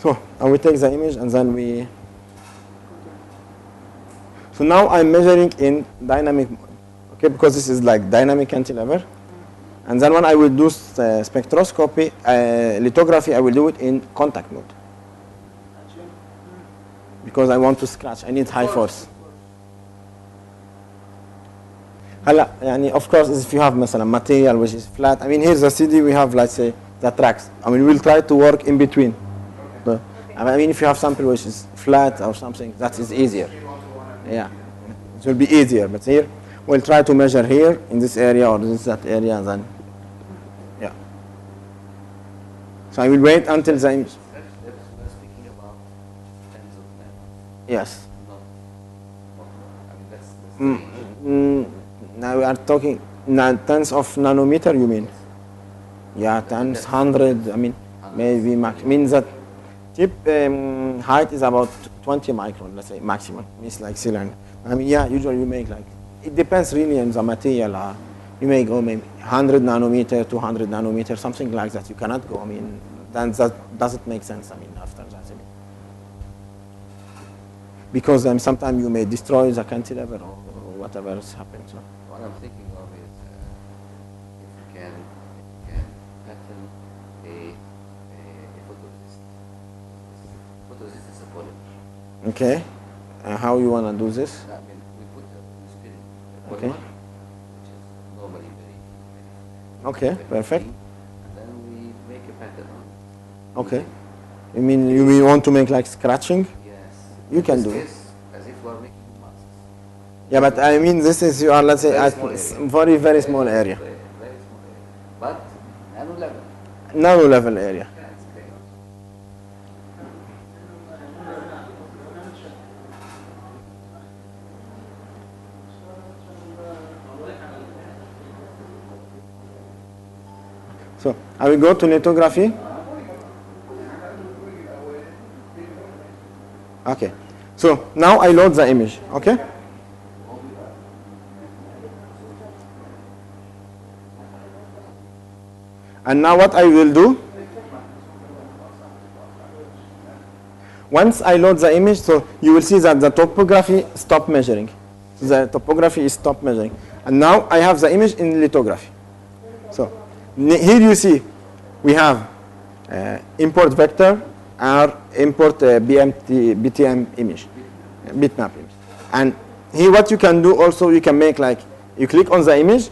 So I will take the image and then we. So now I'm measuring in dynamic mode, okay, because this is like dynamic cantilever. And then when I will do spectroscopy, lithography, I will do it in contact mode. Because I want to scratch, I need high force. هلا يعني of course if you have مثلا material which is flat, I mean here's the CD, we have, let's say, the tracks. I mean we'll try to work in between. I mean if you have sample which is flat or something, that is easier. Yeah, it will be easier. But here we'll try to measure here in this area or that area, and then yeah. So I will wait until the image. We're speaking about tens of nanometers. Yes. I mean, that's Now we are talking tens of nanometer, you mean? Yeah, tens, 100, I mean, maybe max. Means that tip height is about 20 micron, let's say, maximum. It's like cylinder. I mean, yeah, usually you make like, it depends really on the material. You may go maybe 100 nanometer, 200 nanometer, something like that. You cannot go, I mean, then that doesn't make sense, I mean, after that. because sometimes you may destroy the cantilever or whatever has happened. So. What I'm thinking of is if you can pattern a photoresist. Photoresist is a polymer. Okay. How you want to do this? I mean, we put a spin Okay. polymer, which is normally very Okay, perfect. clean, and then we make a pattern on it. Okay. You mean want to make like scratching? Yes. You can This do it. is as if we're making masks. Yeah, but I mean this is you are, let's say, Very at small area. very, very small area. Very small area. But nano level. Nano level area. Yeah, it's great. So I will go to lithography. Okay. So now I load the image. Okay. And now what I will do, once I load the image, so you will see that the topography stopped measuring. The topography is stopped measuring. And now I have the image in lithography. So here you see we have import vector or import BTM image, bitmap image. And here what you can do also, you can make like, you click on the image.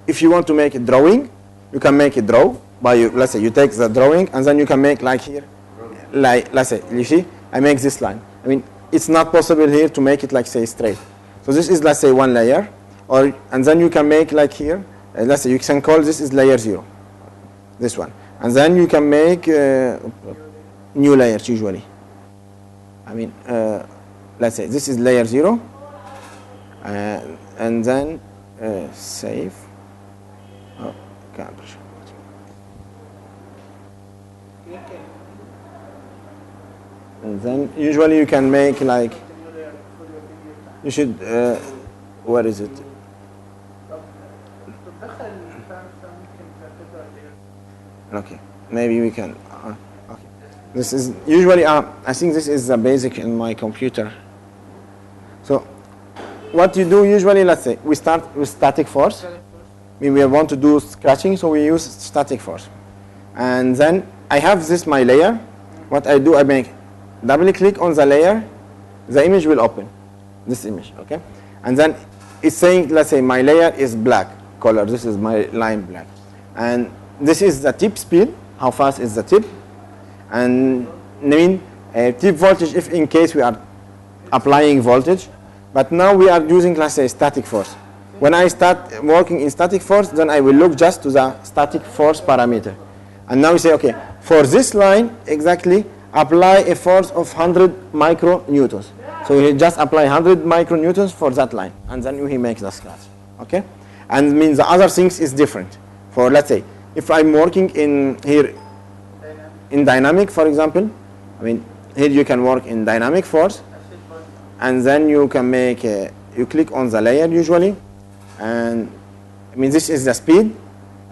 If you want to make a drawing, you can make a draw by, let's say you take the drawing and then you can make like here, like, let's say, you see, I make this line. I mean, it's not possible here to make it like, say, straight. So this is, let's say, one layer, and then you can make like here, let's say you can call this is layer 0, this one. And then you can make new layers usually. I mean, let's say this is layer 0, and then save. Oh, can't. And then usually you can make like, you should, where is it? Okay, maybe we can, okay. This is usually, I think this is the basic in my computer. So what you do usually, let's say, we start with static force. We want to do scratching, so we use static force. And then I have this, my layer. What I do, I make double click on the layer, the image will open, this image, okay? And then it's saying, let's say my layer is black color, this is my line black. And this is the tip speed, how fast is the tip. And I mean, tip voltage if in case we are applying voltage. But now we are using, let's say, static force. When I start working in static force, then I will look just to the static force parameter. And now we say, okay, for this line, exactly, apply a force of 100 micronewtons. So we just apply 100 micronewtons for that line. And then he makes the scratch, okay? And means the other things is different. For, let's say, if I'm working in here, in dynamic, for example, I mean, here you can work in dynamic force. And then you can make, you click on the layer usually. And I mean, this is the speed.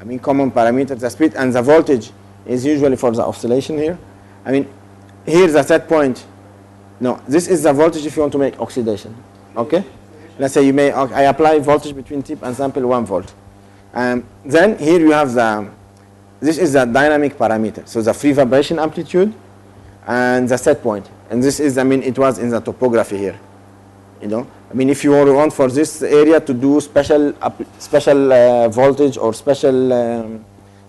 I mean, common parameter, the speed, and the voltage is usually for the oscillation here. I mean, here's the set point. No, this is the voltage if you want to make oxidation. Okay? Let's say you may, I apply voltage between tip and sample 1 volt. Then here you have this is the dynamic parameter. So the free vibration amplitude and the set point. And this is, I mean, it was in the topography here. You know, I mean, if you want for this area to do special voltage or special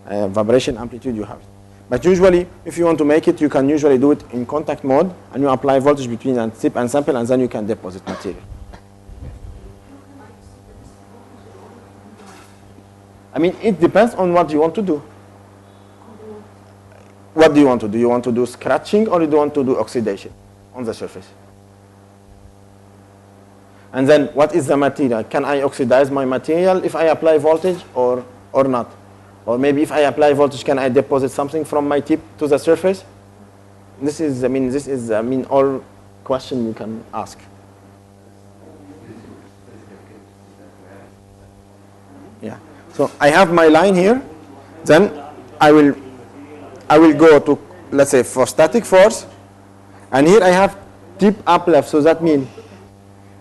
vibration amplitude, you have it. But usually, if you want to make it, you can usually do it in contact mode, and you apply voltage between the tip and sample, and then you can deposit material. I mean, it depends on what you want to do. What do you want to do? You want to do scratching, or you want to do oxidation on the surface? And then, what is the material? Can I oxidize my material if I apply voltage or not? Or maybe if I apply voltage, can I deposit something from my tip to the surface? This is, I mean, all question you can ask. Yeah. So I have my line here. Then I will go to, let's say, for static force. And here I have tip up left. So that means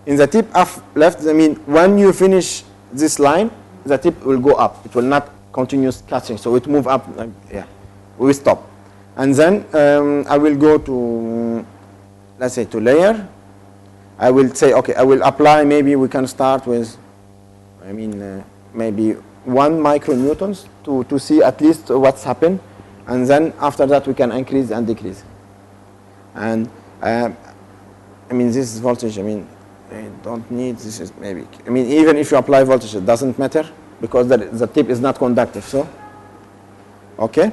in the tip up left, I mean when you finish this line, the tip will go up. It will not continue catching. So it move up. Yeah, we stop. And then I will go to, let's say, to layer. I will say, okay, I will apply. Maybe we can start with, I mean, maybe 1 micronewtons to see at least what's happened. And then after that, we can increase and decrease. And I mean, this voltage, I mean, I don't need, this is maybe, I mean, even if you apply voltage, it doesn't matter because the tip is not conductive, so. Okay.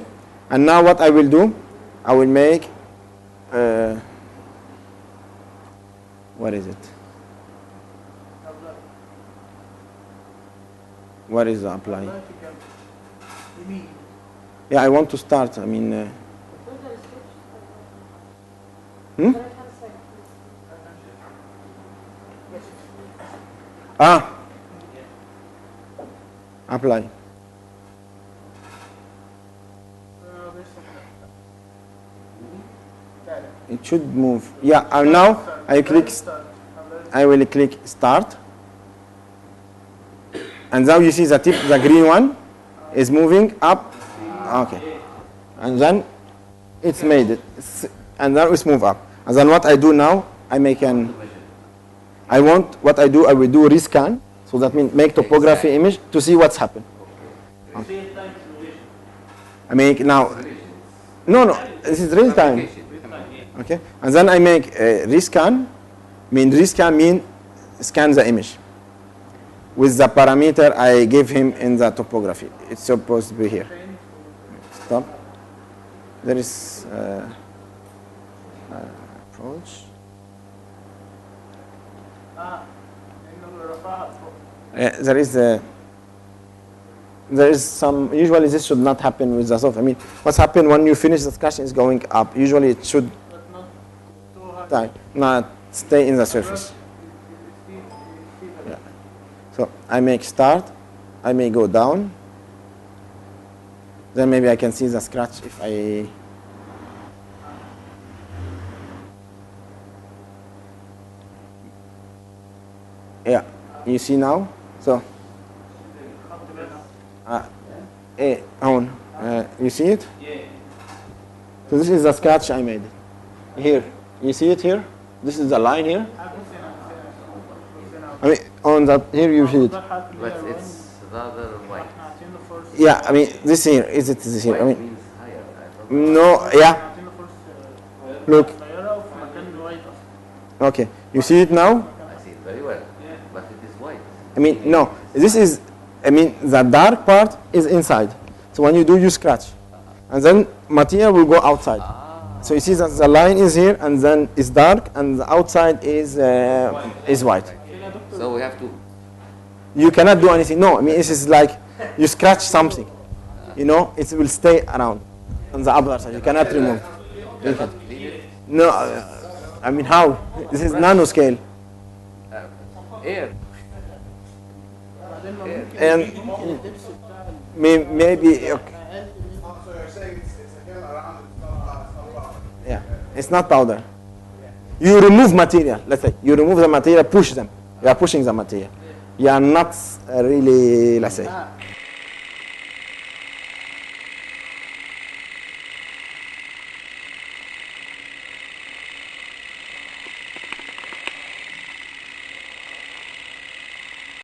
And now what I will do, I will make, what is it? What is the apply? Yeah, I want to start, I mean, apply. It should move. Yeah, and now I click. I will click start, and now you see the tip, the green one, is moving up. Okay, and then it's made it, and now it's move up. And then what I do now, I make an. I want what I do. I will do rescan, so that means make topography image to see what's happened. Okay. I make now. No, this is real time. Okay, and then I make rescan. Rescan mean scan the image with the parameter I give him in the topography. It's supposed to be here. Stop. There is approach. There is some. Usually, this should not happen with the software. I mean, what's happened when you finish the discussion is going up. Usually, it should not stay in the surface. Yeah. So I make start. I may go down. Then maybe I can see the scratch if I. Yeah, you see now. So. You see it? Yeah. So this is the sketch I made. Here. You see it here? This is the line here. I mean, on that, here you see it. But it's rather white. Yeah, I mean, this here. Is it this here? I mean, Means higher. no, yeah. Look. Okay. You see it now? I see it very well. But it is white. I mean, no. This is, I mean, the dark part is inside. So when you do, you scratch. And then material will go outside. So you see that the line is here, and then it's dark, and the outside is white. So we have to. You cannot do anything. No, I mean, this is like you scratch something. You know, it will stay around on the upper side. You cannot remove. You can. No, I mean, how? This is nanoscale. Air. And maybe, okay. Yeah, it's not powder. You remove material. Let's say you remove the material, push them. You are pushing the material. You are not really, let's say.